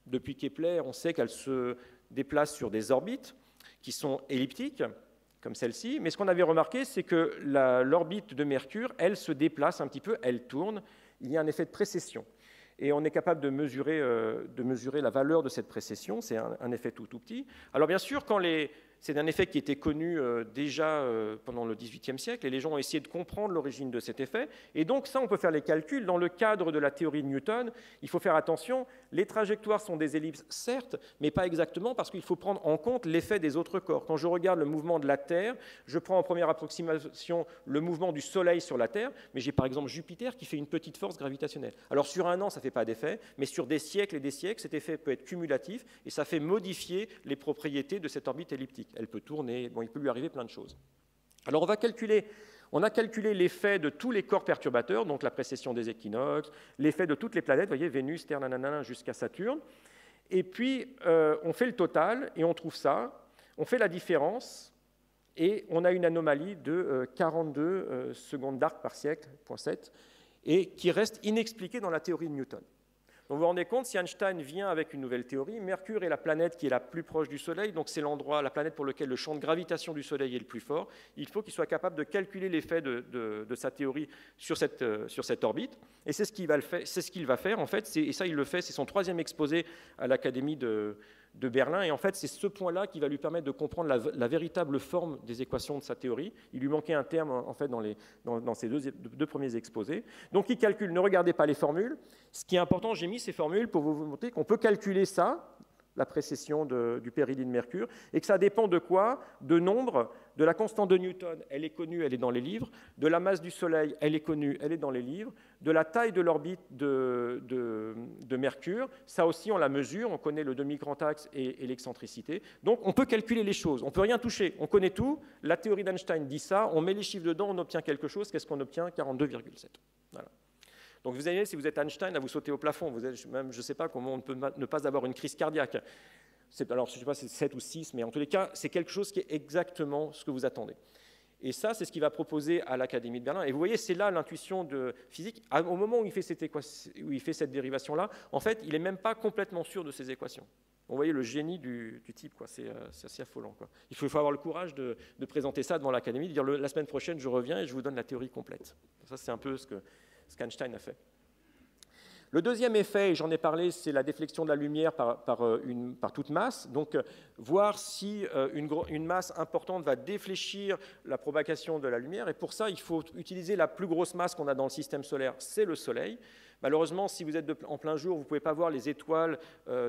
depuis Kepler, on sait qu'elles se déplacent sur des orbites qui sont elliptiques, comme celle-ci, mais ce qu'on avait remarqué, c'est que l'orbite de Mercure, elle se déplace un petit peu, elle tourne, il y a un effet de précession. Et on est capable de mesurer la valeur de cette précession, c'est un effet tout petit. Alors bien sûr, c'est un effet qui était connu déjà pendant le XVIIIe siècle, et les gens ont essayé de comprendre l'origine de cet effet, et donc ça, on peut faire les calculs. Dans le cadre de la théorie de Newton, il faut faire attention, les trajectoires sont des ellipses, certes, mais pas exactement, parce qu'il faut prendre en compte l'effet des autres corps. Quand je regarde le mouvement de la Terre, je prends en première approximation le mouvement du Soleil sur la Terre, mais j'ai par exemple Jupiter qui fait une petite force gravitationnelle. Alors sur un an, ça ne fait pas d'effet, mais sur des siècles et des siècles, cet effet peut être cumulatif, et ça fait modifier les propriétés de cette orbite elliptique. Elle peut tourner, bon, il peut lui arriver plein de choses. Alors on a calculé l'effet de tous les corps perturbateurs, donc la précession des équinoxes, l'effet de toutes les planètes, vous voyez, Vénus, Terre, nanana, jusqu'à Saturne. Et puis on fait le total et on trouve ça, on fait la différence et on a une anomalie de 42 secondes d'arc par siècle, 0,7, et qui reste inexpliquée dans la théorie de Newton. Donc vous vous rendez compte, si Einstein vient avec une nouvelle théorie, Mercure est la planète qui est la plus proche du Soleil, donc c'est la planète pour laquelle le champ de gravitation du Soleil est le plus fort. Il faut qu'il soit capable de calculer l'effet de sa théorie sur cette orbite, et c'est ce qu'il va faire en fait, et ça il le fait, c'est son 3e exposé à l'Académie de Berlin, et en fait c'est ce point-là qui va lui permettre de comprendre la véritable forme des équations de sa théorie. Il lui manquait un terme en fait dans ces deux premiers exposés. Donc il calcule, ne regardez pas les formules, ce qui est important, j'ai mis ces formules pour vous montrer qu'on peut calculer ça, la précession du péridie de Mercure, et que ça dépend de quoi? De nombre, de la constante de Newton, elle est connue, elle est dans les livres, de la masse du Soleil, elle est connue, elle est dans les livres, de la taille de l'orbite de Mercure, ça aussi on la mesure, on connaît le demi-grand axe et l'excentricité, donc on peut calculer les choses, on ne peut rien toucher, on connaît tout, la théorie d'Einstein dit ça, on met les chiffres dedans, on obtient quelque chose, qu'est-ce qu'on obtient? 42,7. Voilà. Donc vous imaginez, si vous êtes Einstein, là, vous sautez au plafond. Même, je ne sais pas comment on peut ne pas avoir une crise cardiaque. Alors, je ne sais pas si c'est 7 ou 6, mais en tous les cas, c'est quelque chose qui est exactement ce que vous attendez. Et ça, c'est ce qu'il va proposer à l'Académie de Berlin. Et vous voyez, c'est là l'intuition de physique. Au moment où il fait cette dérivation-là, en fait, il n'est même pas complètement sûr de ses équations. Vous voyez le génie du type, quoi. C'est assez affolant, quoi. Il faut avoir le courage de présenter ça devant l'Académie, de dire la semaine prochaine, je reviens et je vous donne la théorie complète. Ça, c'est un peu ce qu'Einstein a fait. Le deuxième effet, et j'en ai parlé, c'est la déflexion de la lumière par toute masse. Donc, voir si une masse importante va défléchir la propagation de la lumière. Et pour ça, il faut utiliser la plus grosse masse qu'on a dans le système solaire, c'est le Soleil. Malheureusement, si vous êtes en plein jour, vous ne pouvez pas voir les étoiles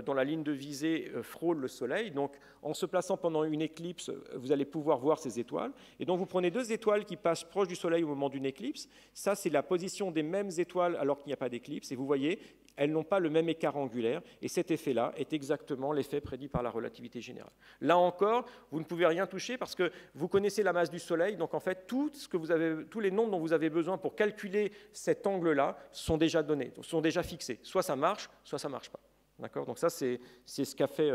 dont la ligne de visée frôle le Soleil. Donc, en se plaçant pendant une éclipse, vous allez pouvoir voir ces étoiles. Et donc, vous prenez deux étoiles qui passent proche du Soleil au moment d'une éclipse. Ça, c'est la position des mêmes étoiles alors qu'il n'y a pas d'éclipse. Et vous voyez, elles n'ont pas le même écart angulaire. Et cet effet-là est exactement l'effet prédit par la relativité générale. Là encore, vous ne pouvez rien toucher parce que vous connaissez la masse du Soleil. Donc, en fait, tous les nombres dont vous avez besoin pour calculer cet angle-là sont déjà donnés, sont déjà fixés. Soit ça marche pas. D'accord ? Donc ça, c'est ce qu'a fait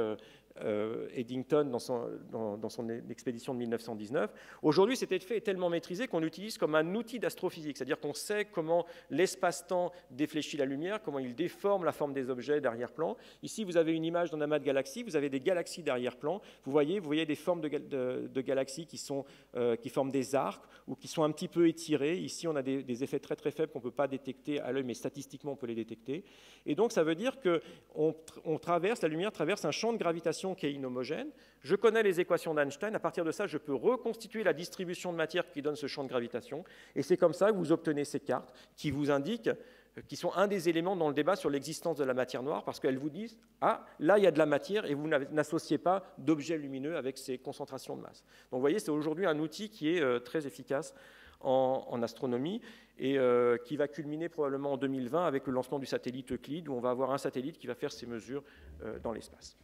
Eddington dans son expédition de 1919. Aujourd'hui, cet effet est tellement maîtrisé qu'on l'utilise comme un outil d'astrophysique, c'est-à-dire qu'on sait comment l'espace-temps défléchit la lumière, comment il déforme la forme des objets d'arrière-plan. Ici, vous avez une image d'un amas de galaxies, vous avez des galaxies d'arrière-plan. Vous voyez des formes de galaxies qui forment des arcs ou qui sont un petit peu étirées. Ici, on a des effets très très faibles qu'on ne peut pas détecter à l'œil, mais statistiquement, on peut les détecter. Et donc, ça veut dire que la lumière traverse un champ de gravitation qui est inhomogène. Je connais les équations d'Einstein. À partir de ça, je peux reconstituer la distribution de matière qui donne ce champ de gravitation. Et c'est comme ça que vous obtenez ces cartes qui vous indiquent, qui sont un des éléments dans le débat sur l'existence de la matière noire, parce qu'elles vous disent « Ah, là, il y a de la matière et vous n'associez pas d'objets lumineux avec ces concentrations de masse. » Donc, vous voyez, c'est aujourd'hui un outil qui est très efficace en astronomie et qui va culminer probablement en 2020 avec le lancement du satellite Euclide, où on va avoir un satellite qui va faire ces mesures dans l'espace.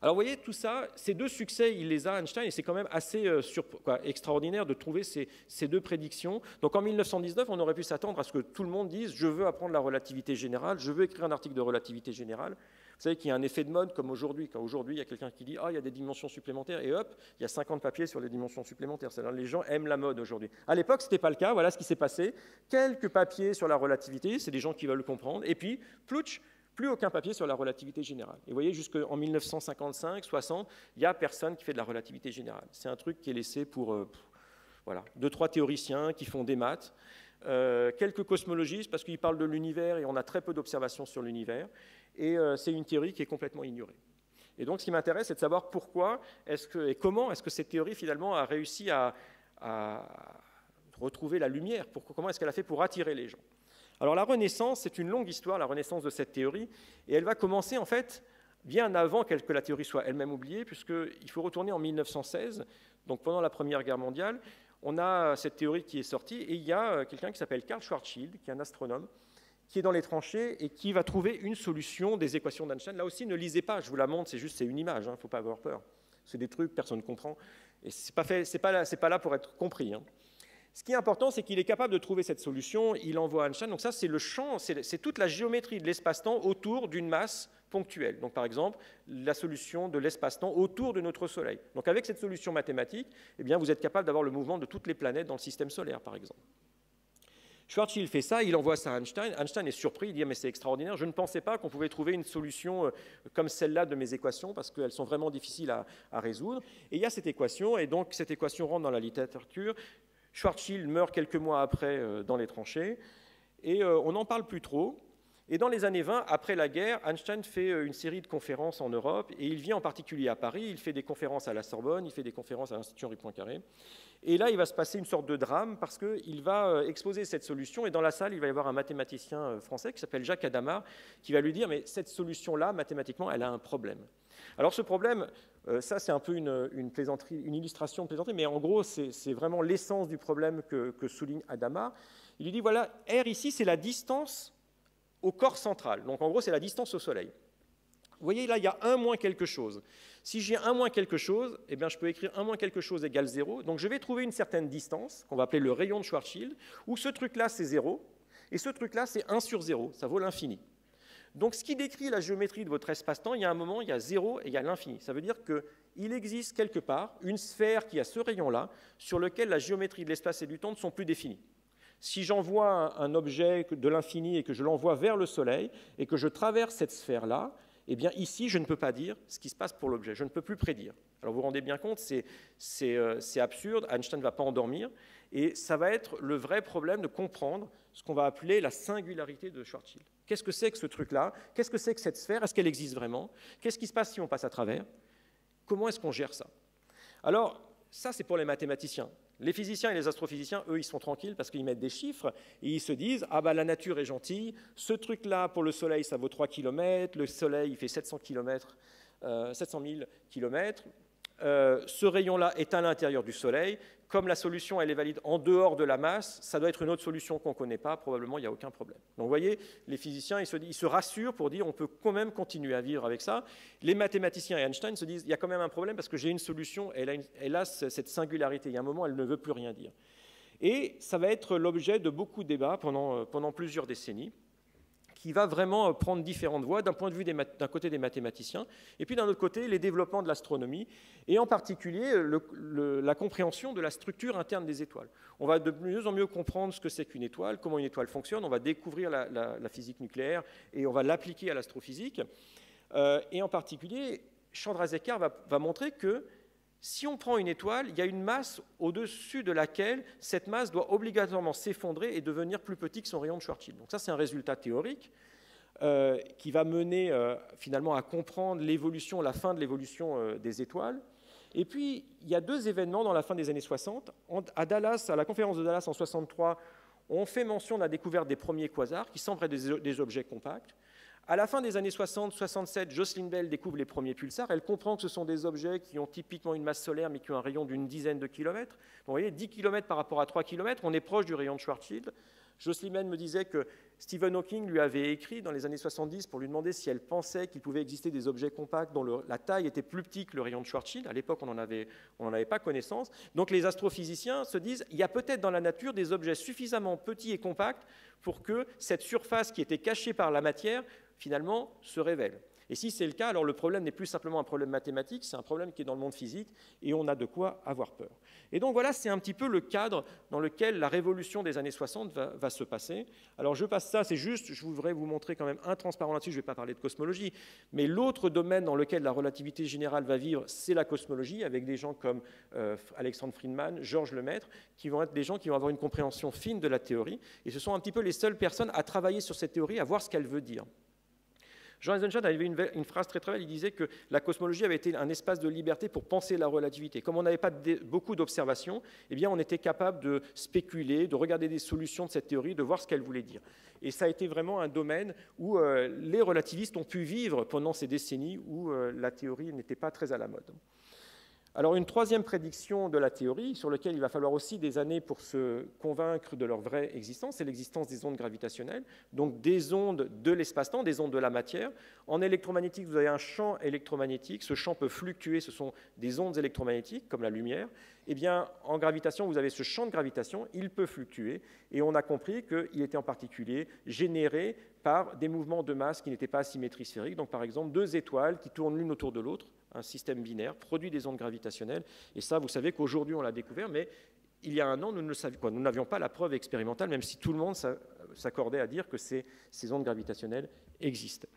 Alors, vous voyez, tout ça, ces deux succès, il les a, Einstein, et c'est quand même assez extraordinaire de trouver ces deux prédictions. Donc, en 1919, on aurait pu s'attendre à ce que tout le monde dise « Je veux apprendre la relativité générale, je veux écrire un article de relativité générale ». Vous savez qu'il y a un effet de mode comme aujourd'hui. Quand aujourd'hui, il y a quelqu'un qui dit « Ah, il y a des dimensions supplémentaires », et hop, il y a 50 papiers sur les dimensions supplémentaires. C'est-à-dire les gens aiment la mode aujourd'hui. À l'époque, ce n'était pas le cas. Voilà ce qui s'est passé. Quelques papiers sur la relativité, c'est des gens qui veulent le comprendre. Et puis, plouch, plus aucun papier sur la relativité générale. Et vous voyez, jusqu'en 1955-60, il n'y a personne qui fait de la relativité générale. C'est un truc qui est laissé pour voilà, 2-3 théoriciens qui font des maths, quelques cosmologistes, parce qu'ils parlent de l'univers et on a très peu d'observations sur l'univers. Et c'est une théorie qui est complètement ignorée. Et donc, ce qui m'intéresse, c'est de savoir pourquoi et comment est-ce que cette théorie, finalement, a réussi à retrouver la lumière. Comment est-ce qu'elle a fait pour attirer les gens ? Alors la Renaissance, c'est une longue histoire, la Renaissance de cette théorie, et elle va commencer en fait bien avant que la théorie soit elle-même oubliée, puisqu'il faut retourner en 1916, donc pendant la Première Guerre mondiale, on a cette théorie qui est sortie, et il y a quelqu'un qui s'appelle Karl Schwarzschild, qui est un astronome, qui est dans les tranchées et qui va trouver une solution des équations d'Einstein. Là aussi, ne lisez pas, je vous la montre, c'est une image, il ne faut pas avoir peur. C'est des trucs, personne ne comprend, et c'est pas là pour être compris. Ce qui est important, c'est qu'il est capable de trouver cette solution, il envoie Einstein. Donc ça, c'est le champ, c'est toute la géométrie de l'espace-temps autour d'une masse ponctuelle. Donc par exemple, la solution de l'espace-temps autour de notre Soleil. Donc avec cette solution mathématique, eh bien, vous êtes capable d'avoir le mouvement de toutes les planètes dans le système solaire, par exemple. Schwarzschild fait ça, il envoie ça à Einstein. Einstein est surpris, il dit « Mais c'est extraordinaire, je ne pensais pas qu'on pouvait trouver une solution comme celle-là de mes équations, parce qu'elles sont vraiment difficiles à résoudre. » Et il y a cette équation, et donc cette équation rentre dans la littérature. Schwarzschild meurt quelques mois après dans les tranchées, et on n'en parle plus trop. Et dans les années 20, après la guerre, Einstein fait une série de conférences en Europe, et il vient en particulier à Paris, il fait des conférences à la Sorbonne, il fait des conférences à l'Institut Henri Poincaré. Et là, il va se passer une sorte de drame, parce qu'il va exposer cette solution, et dans la salle, il va y avoir un mathématicien français qui s'appelle Jacques Hadamard, qui va lui dire « Mais cette solution-là, mathématiquement, elle a un problème. » Alors ce problème, ça c'est un peu une plaisanterie, une illustration de plaisanterie, mais en gros c'est vraiment l'essence du problème que souligne Hadamard. Il lui dit voilà, R ici c'est la distance au corps central, donc en gros c'est la distance au Soleil. Vous voyez là il y a 1 moins quelque chose. Si j'ai 1 moins quelque chose, eh bien, je peux écrire 1 moins quelque chose égale 0, donc je vais trouver une certaine distance, qu'on va appeler le rayon de Schwarzschild, où ce truc-là c'est 0, et ce truc-là c'est 1 sur 0, ça vaut l'infini. Donc, ce qui décrit la géométrie de votre espace-temps, il y a un moment, il y a 0 et il y a l'infini. Ça veut dire qu'il existe quelque part une sphère qui a ce rayon-là, sur lequel la géométrie de l'espace et du temps ne sont plus définies. Si j'envoie un objet de l'infini et que je l'envoie vers le Soleil et que je traverse cette sphère-là, eh bien ici, je ne peux pas dire ce qui se passe pour l'objet. Je ne peux plus prédire. Alors, vous vous rendez bien compte, c'est absurde. Einstein ne va pas endormir. Et ça va être le vrai problème de comprendre ce qu'on va appeler la singularité de Schwarzschild. Qu'est-ce que c'est que ce truc-là? Qu'est-ce que c'est que cette sphère? Est-ce qu'elle existe vraiment? Qu'est-ce qui se passe si on passe à travers? Comment est-ce qu'on gère ça? Alors, ça, c'est pour les mathématiciens. Les physiciens et les astrophysiciens, eux, ils sont tranquilles parce qu'ils mettent des chiffres et ils se disent « Ah bah la nature est gentille, ce truc-là pour le Soleil, ça vaut 3 km, le Soleil, il fait 700 000 km, ce rayon-là est à l'intérieur du Soleil, comme la solution elle est valide en dehors de la masse, ça doit être une autre solution qu'on ne connaît pas, probablement il n'y a aucun problème. » Donc vous voyez, les physiciens, ils se rassurent pour dire on peut quand même continuer à vivre avec ça. Les mathématiciens et Einstein se disent il y a quand même un problème parce que j'ai une solution, elle a cette singularité, il y a un moment elle ne veut plus rien dire. Et ça va être l'objet de beaucoup de débats pendant plusieurs décennies, qui va vraiment prendre différentes voies, d'un point de vue d'un côté des mathématiciens, et puis d'un autre côté, les développements de l'astronomie, et en particulier la compréhension de la structure interne des étoiles. On va de mieux en mieux comprendre ce que c'est qu'une étoile, comment une étoile fonctionne, on va découvrir la physique nucléaire, et on va l'appliquer à l'astrophysique. Et en particulier, Chandrasekhar va montrer que si on prend une étoile, il y a une masse au-dessus de laquelle cette masse doit obligatoirement s'effondrer et devenir plus petit que son rayon de Schwarzschild. Donc ça, c'est un résultat théorique qui va mener finalement à comprendre l'évolution, la fin de l'évolution des étoiles. Et puis, il y a deux événements dans la fin des années 60. À Dallas, à la conférence de Dallas en 63, on fait mention de la découverte des premiers quasars, qui semblent être des objets compacts. À la fin des années 60-67, Jocelyn Bell découvre les premiers pulsars. Elle comprend que ce sont des objets qui ont typiquement une masse solaire, mais qui ont un rayon d'une dizaine de kilomètres. Donc, vous voyez, 10 km par rapport à 3 km, on est proche du rayon de Schwarzschild. Jocelyn Bell me disait que Stephen Hawking lui avait écrit dans les années 70 pour lui demander si elle pensait qu'il pouvait exister des objets compacts dont la taille était plus petite que le rayon de Schwarzschild. À l'époque, on n'en avait pas connaissance. Donc les astrophysiciens se disent il y a peut-être dans la nature des objets suffisamment petits et compacts pour que cette surface qui était cachée par la matière finalement se révèle. Et si c'est le cas, alors le problème n'est plus simplement un problème mathématique, c'est un problème qui est dans le monde physique et on a de quoi avoir peur. Et donc voilà, c'est un petit peu le cadre dans lequel la révolution des années 60 va se passer. Alors je passe ça, c'est juste, je voudrais vous montrer quand même un transparent là-dessus, je ne vais pas parler de cosmologie, mais l'autre domaine dans lequel la relativité générale va vivre, c'est la cosmologie, avec des gens comme Alexandre Friedman, Georges Lemaître, qui vont être des gens qui vont avoir une compréhension fine de la théorie, et ce sont un petit peu les seules personnes à travailler sur cette théorie, à voir ce qu'elle veut dire. Jean Eisenstadt avait une phrase très très belle, il disait que la cosmologie avait été un espace de liberté pour penser la relativité. Comme on n'avait pas beaucoup d'observations, eh bien on était capable de spéculer, de regarder des solutions de cette théorie, de voir ce qu'elle voulait dire. Et ça a été vraiment un domaine où les relativistes ont pu vivre pendant ces décennies où la théorie n'était pas très à la mode. Alors une troisième prédiction de la théorie, sur laquelle il va falloir aussi des années pour se convaincre de leur vraie existence, c'est l'existence des ondes gravitationnelles, donc des ondes de l'espace-temps, des ondes de la matière. En électromagnétique, vous avez un champ électromagnétique, ce champ peut fluctuer, ce sont des ondes électromagnétiques, comme la lumière. Eh bien, en gravitation, vous avez ce champ de gravitation, il peut fluctuer, et on a compris qu'il était en particulier généré par des mouvements de masse qui n'étaient pas à symétrie sphérique. Donc par exemple, deux étoiles qui tournent l'une autour de l'autre, un système binaire, produit des ondes gravitationnelles. Et ça, vous savez qu'aujourd'hui, on l'a découvert, mais il y a un an, nous ne le savions pas. Nous n'avions pas la preuve expérimentale, même si tout le monde s'accordait à dire que ces ondes gravitationnelles existent.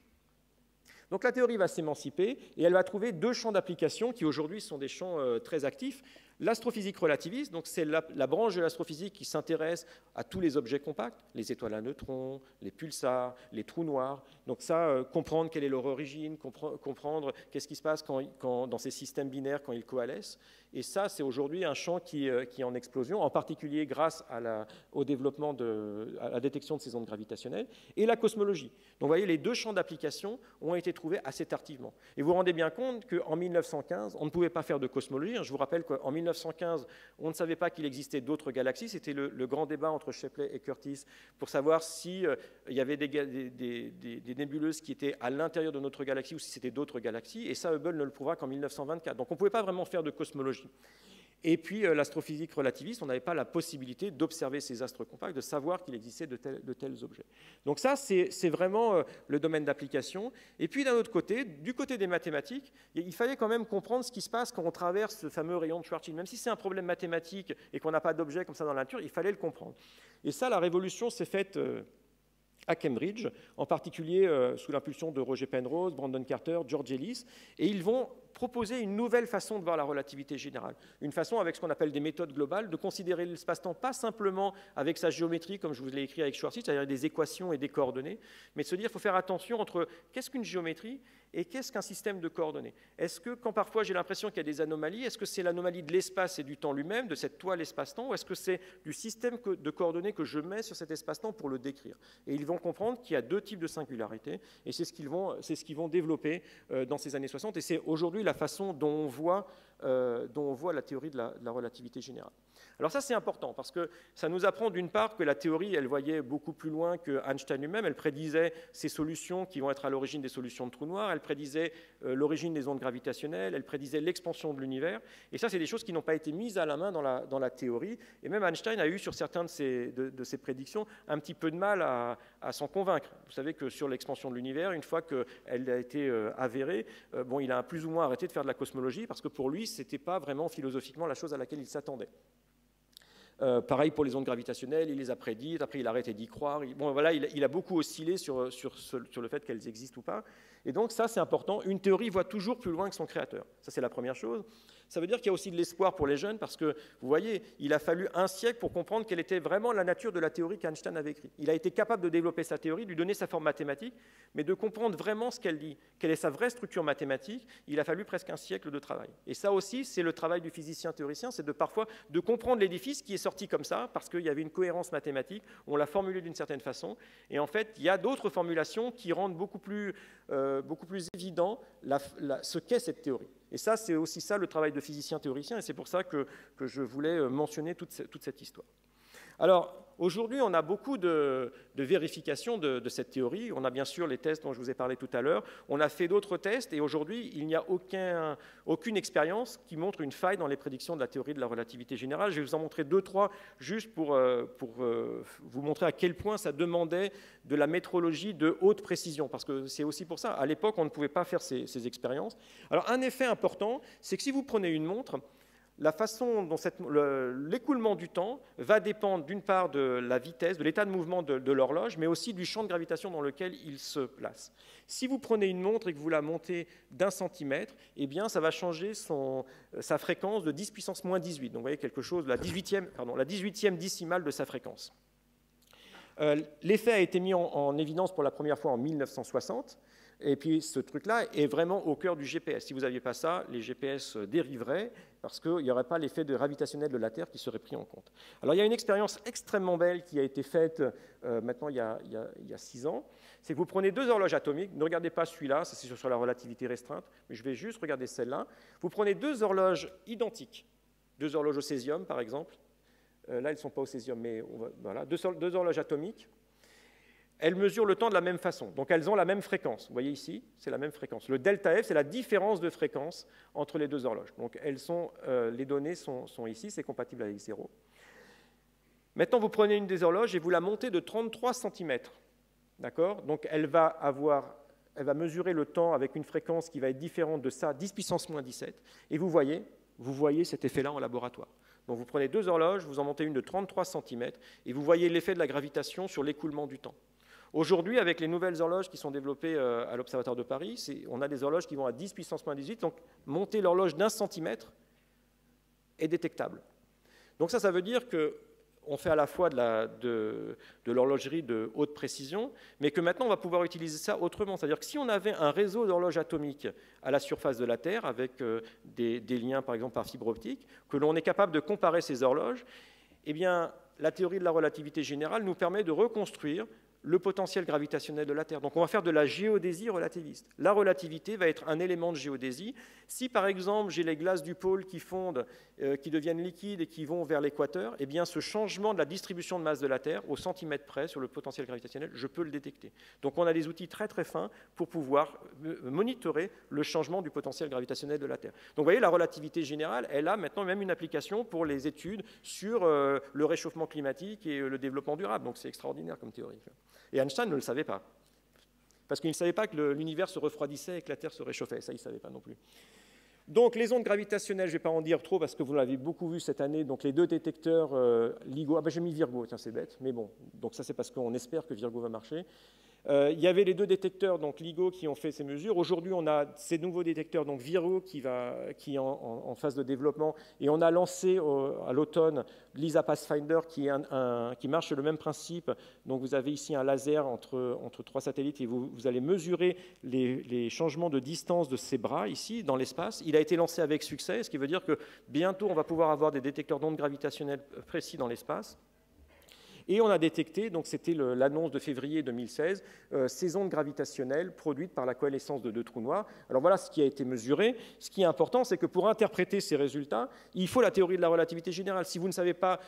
Donc la théorie va s'émanciper et elle va trouver deux champs d'application qui aujourd'hui sont des champs très actifs. L'astrophysique relativiste, donc c'est la branche de l'astrophysique qui s'intéresse à tous les objets compacts, les étoiles à neutrons, les pulsars, les trous noirs. Donc ça, comprendre quelle est leur origine, comprendre qu'est-ce qui se passe dans ces systèmes binaires quand ils coalescent. Et ça, c'est aujourd'hui un champ qui est en explosion, en particulier grâce au développement, à la détection de ces ondes gravitationnelles, et la cosmologie. Donc vous voyez, les deux champs d'application ont été trouvés assez tardivement. Et vous vous rendez bien compte qu'en 1915, on ne pouvait pas faire de cosmologie. Je vous rappelle qu'en 1915, on ne savait pas qu'il existait d'autres galaxies. C'était le grand débat entre Shapley et Curtis pour savoir s'il y avait des nébuleuses qui étaient à l'intérieur de notre galaxie ou si c'était d'autres galaxies. Et ça, Hubble ne le prouvera qu'en 1924. Donc on ne pouvait pas vraiment faire de cosmologie. Et puis l'astrophysique relativiste, on n'avait pas la possibilité d'observer ces astres compacts, de savoir qu'il existait de tels objets. Donc ça, c'est vraiment le domaine d'application. Et puis d'un autre côté, du côté des mathématiques, il fallait quand même comprendre ce qui se passe quand on traverse ce fameux rayon de Schwarzschild. Même si c'est un problème mathématique et qu'on n'a pas d'objet comme ça dans la nature, il fallait le comprendre. Et ça, la révolution s'est faite à Cambridge, en particulier sous l'impulsion de Roger Penrose, Brandon Carter, George Ellis, et ils vont proposer une nouvelle façon de voir la relativité générale, une façon avec ce qu'on appelle des méthodes globales, de considérer l'espace-temps pas simplement avec sa géométrie, comme je vous l'ai écrit avec Schwarzschild, c'est-à-dire des équations et des coordonnées, mais de se dire qu'il faut faire attention entre qu'est-ce qu'une géométrie et qu'est-ce qu'un système de coordonnées. Est-ce que quand parfois j'ai l'impression qu'il y a des anomalies, est-ce que c'est l'anomalie de l'espace et du temps lui-même, de cette toile espace-temps, ou est-ce que c'est du système de coordonnées que je mets sur cet espace-temps pour le décrire? Et ils vont comprendre qu'il y a deux types de singularités, et c'est ce qu'ils vont développer dans ces années 60, et c'est aujourd'hui la façon dont on voit la théorie de la relativité générale. Alors ça, c'est important, parce que ça nous apprend d'une part que la théorie, elle voyait beaucoup plus loin que Einstein lui-même, elle prédisait ces solutions qui vont être à l'origine des solutions de trous noirs, elle prédisait l'origine des ondes gravitationnelles, elle prédisait l'expansion de l'univers, et ça, c'est des choses qui n'ont pas été mises à la main dans la théorie, et même Einstein a eu, sur certaines de ses prédictions, un petit peu de mal à s'en convaincre. Vous savez que sur l'expansion de l'univers, une fois qu'elle a été avérée, bon, il a plus ou moins arrêté de faire de la cosmologie, parce que pour lui, ce n'était pas vraiment philosophiquement la chose à laquelle il s'attendait. Pareil pour les ondes gravitationnelles, il les a prédites, après il a arrêté d'y croire. Bon, voilà, il a beaucoup oscillé sur le fait qu'elles existent ou pas. Et donc ça, c'est important. Une théorie voit toujours plus loin que son créateur. Ça, c'est la première chose. Ça veut dire qu'il y a aussi de l'espoir pour les jeunes, parce que, vous voyez, il a fallu un siècle pour comprendre quelle était vraiment la nature de la théorie qu'Einstein avait écrite. Il a été capable de développer sa théorie, de lui donner sa forme mathématique, mais de comprendre vraiment ce qu'elle dit, quelle est sa vraie structure mathématique. Il a fallu presque un siècle de travail. Et ça aussi, c'est le travail du physicien théoricien, c'est parfois de comprendre l'édifice qui est sorti comme ça, parce qu'il y avait une cohérence mathématique, on l'a formulé d'une certaine façon, et en fait, il y a d'autres formulations qui rendent beaucoup plus évident ce qu'est cette théorie. Et ça, c'est aussi ça le travail de physicien théoricien, et c'est pour ça que je voulais mentionner toute cette histoire. Alors, aujourd'hui, on a beaucoup de vérifications de cette théorie. On a bien sûr les tests dont je vous ai parlé tout à l'heure. On a fait d'autres tests, et aujourd'hui, il n'y a aucune expérience qui montre une faille dans les prédictions de la théorie de la relativité générale. Je vais vous en montrer deux, trois, juste pour vous montrer à quel point ça demandait de la métrologie de haute précision, parce que c'est aussi pour ça. À l'époque, on ne pouvait pas faire ces expériences. Alors, un effet important, c'est que si vous prenez une montre, la façon dont l'écoulement du temps va dépendre d'une part de la vitesse, de l'état de mouvement de l'horloge, mais aussi du champ de gravitation dans lequel il se place. Si vous prenez une montre et que vous la montez d'1 centimètre, eh bien, ça va changer sa fréquence de 10 puissance moins 18. Donc, vous voyez quelque chose, la 18e décimale de sa fréquence. L'effet a été mis en évidence pour la première fois en 1960. Et puis ce truc-là est vraiment au cœur du GPS. Si vous n'aviez pas ça, les GPS dériveraient parce qu'il n'y aurait pas l'effet gravitationnel de la Terre qui serait pris en compte. Alors il y a une expérience extrêmement belle qui a été faite maintenant il y a 6 ans. C'est que vous prenez deux horloges atomiques. Ne regardez pas celui-là, ça c'est sur la relativité restreinte, mais je vais juste regarder celle-là. Vous prenez deux horloges identiques, deux horloges au césium par exemple. Là, elles ne sont pas au césium, mais voilà, deux horloges atomiques. Elles mesurent le temps de la même façon, donc elles ont la même fréquence. Vous voyez ici, c'est la même fréquence. Le delta F, c'est la différence de fréquence entre les deux horloges. Donc les données sont ici, c'est compatible avec 0. Maintenant, vous prenez une des horloges et vous la montez de 33 cm. D'accord? Donc elle va mesurer le temps avec une fréquence qui va être différente de ça, 10 puissance moins 17. Et vous voyez cet effet-là en laboratoire. Donc vous prenez deux horloges, vous en montez une de 33 cm, et vous voyez l'effet de la gravitation sur l'écoulement du temps. Aujourd'hui, avec les nouvelles horloges qui sont développées à l'Observatoire de Paris, on a des horloges qui vont à 10 puissance moins 18, donc monter l'horloge d'1 centimètre est détectable. Donc ça veut dire qu'on fait à la fois de l'horlogerie de haute précision, mais que maintenant on va pouvoir utiliser ça autrement. C'est-à-dire que si on avait un réseau d'horloges atomiques à la surface de la Terre, avec des liens par exemple par fibre optique, que l'on est capable de comparer ces horloges, eh bien la théorie de la relativité générale nous permet de reconstruire le potentiel gravitationnel de la Terre. Donc on va faire de la géodésie relativiste. La relativité va être un élément de géodésie. Si par exemple j'ai les glaces du pôle qui fondent, qui deviennent liquides et qui vont vers l'équateur, eh bien ce changement de la distribution de masse de la Terre au centimètre près sur le potentiel gravitationnel, je peux le détecter. Donc on a des outils très très fins pour pouvoir monitorer le changement du potentiel gravitationnel de la Terre. Donc vous voyez, la relativité générale, elle a maintenant même une application pour les études sur le réchauffement climatique et le développement durable. Donc c'est extraordinaire comme théorie. Et Einstein ne le savait pas, parce qu'il ne savait pas que l'univers se refroidissait et que la Terre se réchauffait. Ça, il ne savait pas non plus. Donc les ondes gravitationnelles, je ne vais pas en dire trop parce que vous l'avez beaucoup vu cette année, donc les deux détecteurs LIGO, ah ben j'ai mis Virgo, tiens c'est bête, mais bon, donc ça c'est parce qu'on espère que Virgo va marcher. Il y avait les deux détecteurs, donc LIGO, qui ont fait ces mesures. Aujourd'hui, on a ces nouveaux détecteurs, donc Virgo, qui est en phase de développement. Et on a lancé à l'automne l'ISA Pathfinder, qui marche sur le même principe. Donc vous avez ici un laser entre trois satellites et vous allez mesurer les changements de distance de ces bras, ici, dans l'espace. Il a été lancé avec succès, ce qui veut dire que bientôt, on va pouvoir avoir des détecteurs d'ondes gravitationnelles précis dans l'espace. Et on a détecté, donc c'était l'annonce de février 2016, ces ondes gravitationnelles produites par la coalescence de deux trous noirs. Alors voilà ce qui a été mesuré. Ce qui est important, c'est que pour interpréter ces résultats, il faut la théorie de la relativité générale. Si vous ne savez pas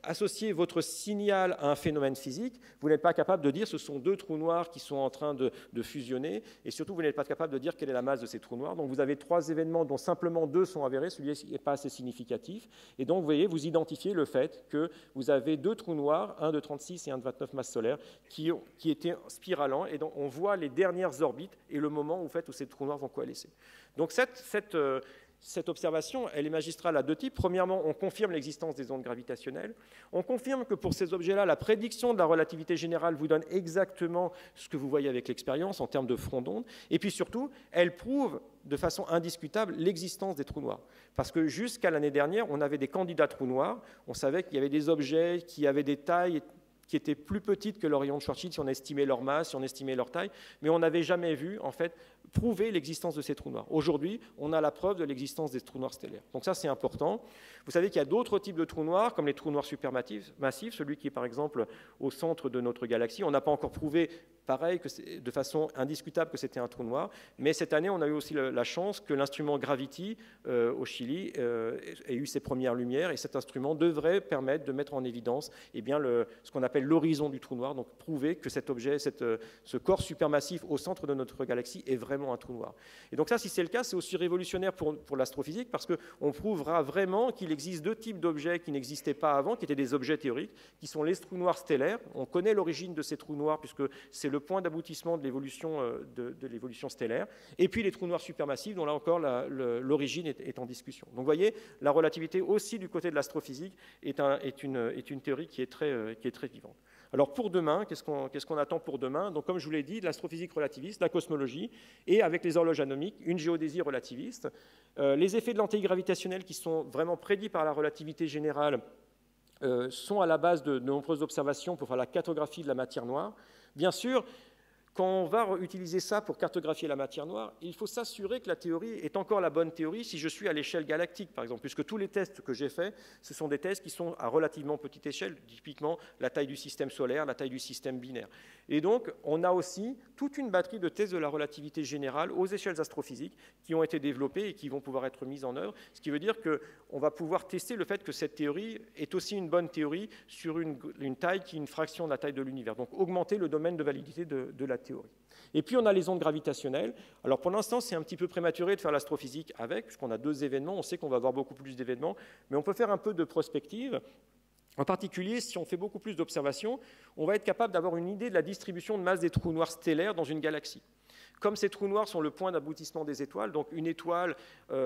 associer votre signal à un phénomène physique, vous n'êtes pas capable de dire ce sont deux trous noirs qui sont en train de fusionner, et surtout vous n'êtes pas capable de dire quelle est la masse de ces trous noirs. Donc vous avez trois événements dont simplement deux sont avérés, celui-ci n'est pas assez significatif, et donc vous voyez, vous identifiez le fait que vous avez deux trous noirs, un de 36 et un de 29 masses solaires, qui étaient spiralants, et donc on voit les dernières orbites et le moment où ces trous noirs vont coalescer. Donc cette observation, elle est magistrale à deux types. Premièrement, on confirme l'existence des ondes gravitationnelles. On confirme que pour ces objets-là, la prédiction de la relativité générale vous donne exactement ce que vous voyez avec l'expérience en termes de front d'onde. Et puis surtout, elle prouve de façon indiscutable l'existence des trous noirs. Parce que jusqu'à l'année dernière, on avait des candidats trous noirs. On savait qu'il y avait des objets qui avaient des tailles qui étaient plus petites que leur rayon de Schwarzschild si on estimait leur masse, si on estimait leur taille, mais on n'avait jamais vu, en fait, prouver l'existence de ces trous noirs. Aujourd'hui, on a la preuve de l'existence des trous noirs stellaires. Donc ça, c'est important. Vous savez qu'il y a d'autres types de trous noirs, comme les trous noirs supermassifs, celui qui est par exemple au centre de notre galaxie. On n'a pas encore prouvé, pareil, de façon indiscutable que c'était un trou noir, mais cette année, on a eu aussi la chance que l'instrument Gravity au Chili ait eu ses premières lumières, et cet instrument devrait permettre de mettre en évidence ce qu'on appelle l'horizon du trou noir, donc prouver que cet objet, ce corps supermassif au centre de notre galaxie est vraiment un trou noir. Et donc ça, si c'est le cas, c'est aussi révolutionnaire pour l'astrophysique, parce qu'on prouvera vraiment qu'il existe deux types d'objets qui n'existaient pas avant, qui étaient des objets théoriques, qui sont les trous noirs stellaires. On connaît l'origine de ces trous noirs, puisque c'est le point d'aboutissement de l'évolution stellaire, et puis les trous noirs supermassifs, dont là encore l'origine est en discussion. Donc vous voyez, la relativité aussi du côté de l'astrophysique est une théorie qui est très vivante. Alors pour demain, qu'est-ce qu'on attend pour demain? Donc comme je vous l'ai dit, l'astrophysique relativiste, la cosmologie, et avec les horloges atomiques, une géodésie relativiste. Les effets de l'antéille gravitationnelle qui sont vraiment prédits par la relativité générale sont à la base de nombreuses observations pour faire la cartographie de la matière noire. Bien sûr, quand on va utiliser ça pour cartographier la matière noire, il faut s'assurer que la théorie est encore la bonne théorie si je suis à l'échelle galactique, par exemple, puisque tous les tests que j'ai faits, ce sont des tests qui sont à relativement petite échelle, typiquement la taille du système solaire, la taille du système binaire. Et donc, on a aussi toute une batterie de tests de la relativité générale aux échelles astrophysiques qui ont été développées et qui vont pouvoir être mises en œuvre, ce qui veut dire qu'on va pouvoir tester le fait que cette théorie est aussi une bonne théorie sur une taille qui est une fraction de la taille de l'univers, donc augmenter le domaine de validité de la théorie. Et puis on a les ondes gravitationnelles. Alors pour l'instant, c'est un petit peu prématuré de faire l'astrophysique avec, puisqu'on a deux événements, on sait qu'on va avoir beaucoup plus d'événements, mais on peut faire un peu de prospective. En particulier, si on fait beaucoup plus d'observations, on va être capable d'avoir une idée de la distribution de masse des trous noirs stellaires dans une galaxie. Comme ces trous noirs sont le point d'aboutissement des étoiles, donc une étoile,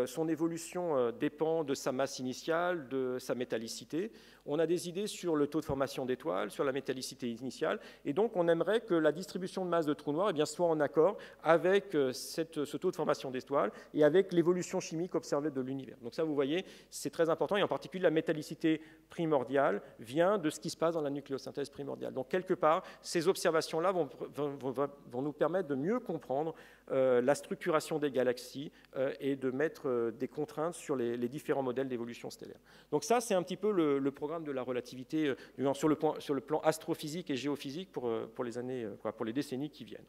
son évolution dépend de sa masse initiale, de sa métallicité. On a des idées sur le taux de formation d'étoiles, sur la métallicité initiale, et donc on aimerait que la distribution de masse de trous noirs soit en accord avec ce taux de formation d'étoiles et avec l'évolution chimique observée de l'univers. Donc ça, vous voyez, c'est très important, et en particulier la métallicité primordiale vient de ce qui se passe dans la nucléosynthèse primordiale. Donc quelque part, ces observations-là vont nous permettre de mieux comprendre la structuration des galaxies et de mettre des contraintes sur les différents modèles d'évolution stellaire. Donc ça, c'est un petit peu le programme de la relativité sur le plan astrophysique et géophysique pour les décennies qui viennent.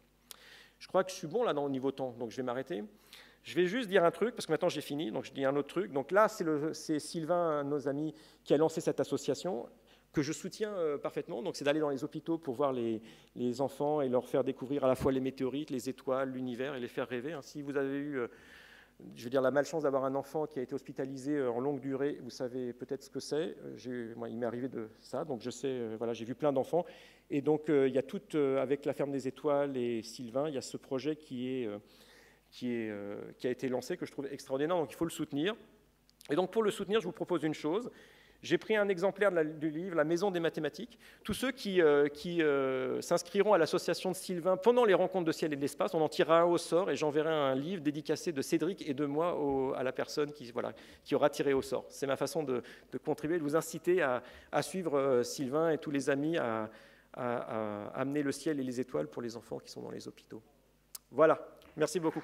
Je crois que je suis bon là au niveau temps, donc je vais m'arrêter. Je vais juste dire un truc, parce que maintenant j'ai fini, donc je dis un autre truc. Donc là, c'est Sylvain, un de nos amis, qui a lancé cette association, que je soutiens parfaitement. Donc c'est d'aller dans les hôpitaux pour voir les enfants et leur faire découvrir à la fois les météorites, les étoiles, l'univers, et les faire rêver. Si vous avez eu, je veux dire, la malchance d'avoir un enfant qui a été hospitalisé en longue durée, vous savez peut-être ce que c'est. Moi, il m'est arrivé de ça, donc je sais, voilà, j'ai vu plein d'enfants. Et donc il y a tout, avec la Ferme des Étoiles et Sylvain, il y a ce projet qui qui a été lancé, que je trouve extraordinaire, donc il faut le soutenir. Et donc pour le soutenir, je vous propose une chose. J'ai pris un exemplaire du livre « La maison des mathématiques ». Tous ceux qui s'inscriront à l'association de Sylvain pendant les rencontres de ciel et de l'espace, on en tirera un au sort et j'enverrai un livre dédicacé de Cédric et de moi à la personne qui aura tiré au sort. C'est ma façon de contribuer, de vous inciter à suivre Sylvain et tous les amis à amener le ciel et les étoiles pour les enfants qui sont dans les hôpitaux. Voilà, merci beaucoup.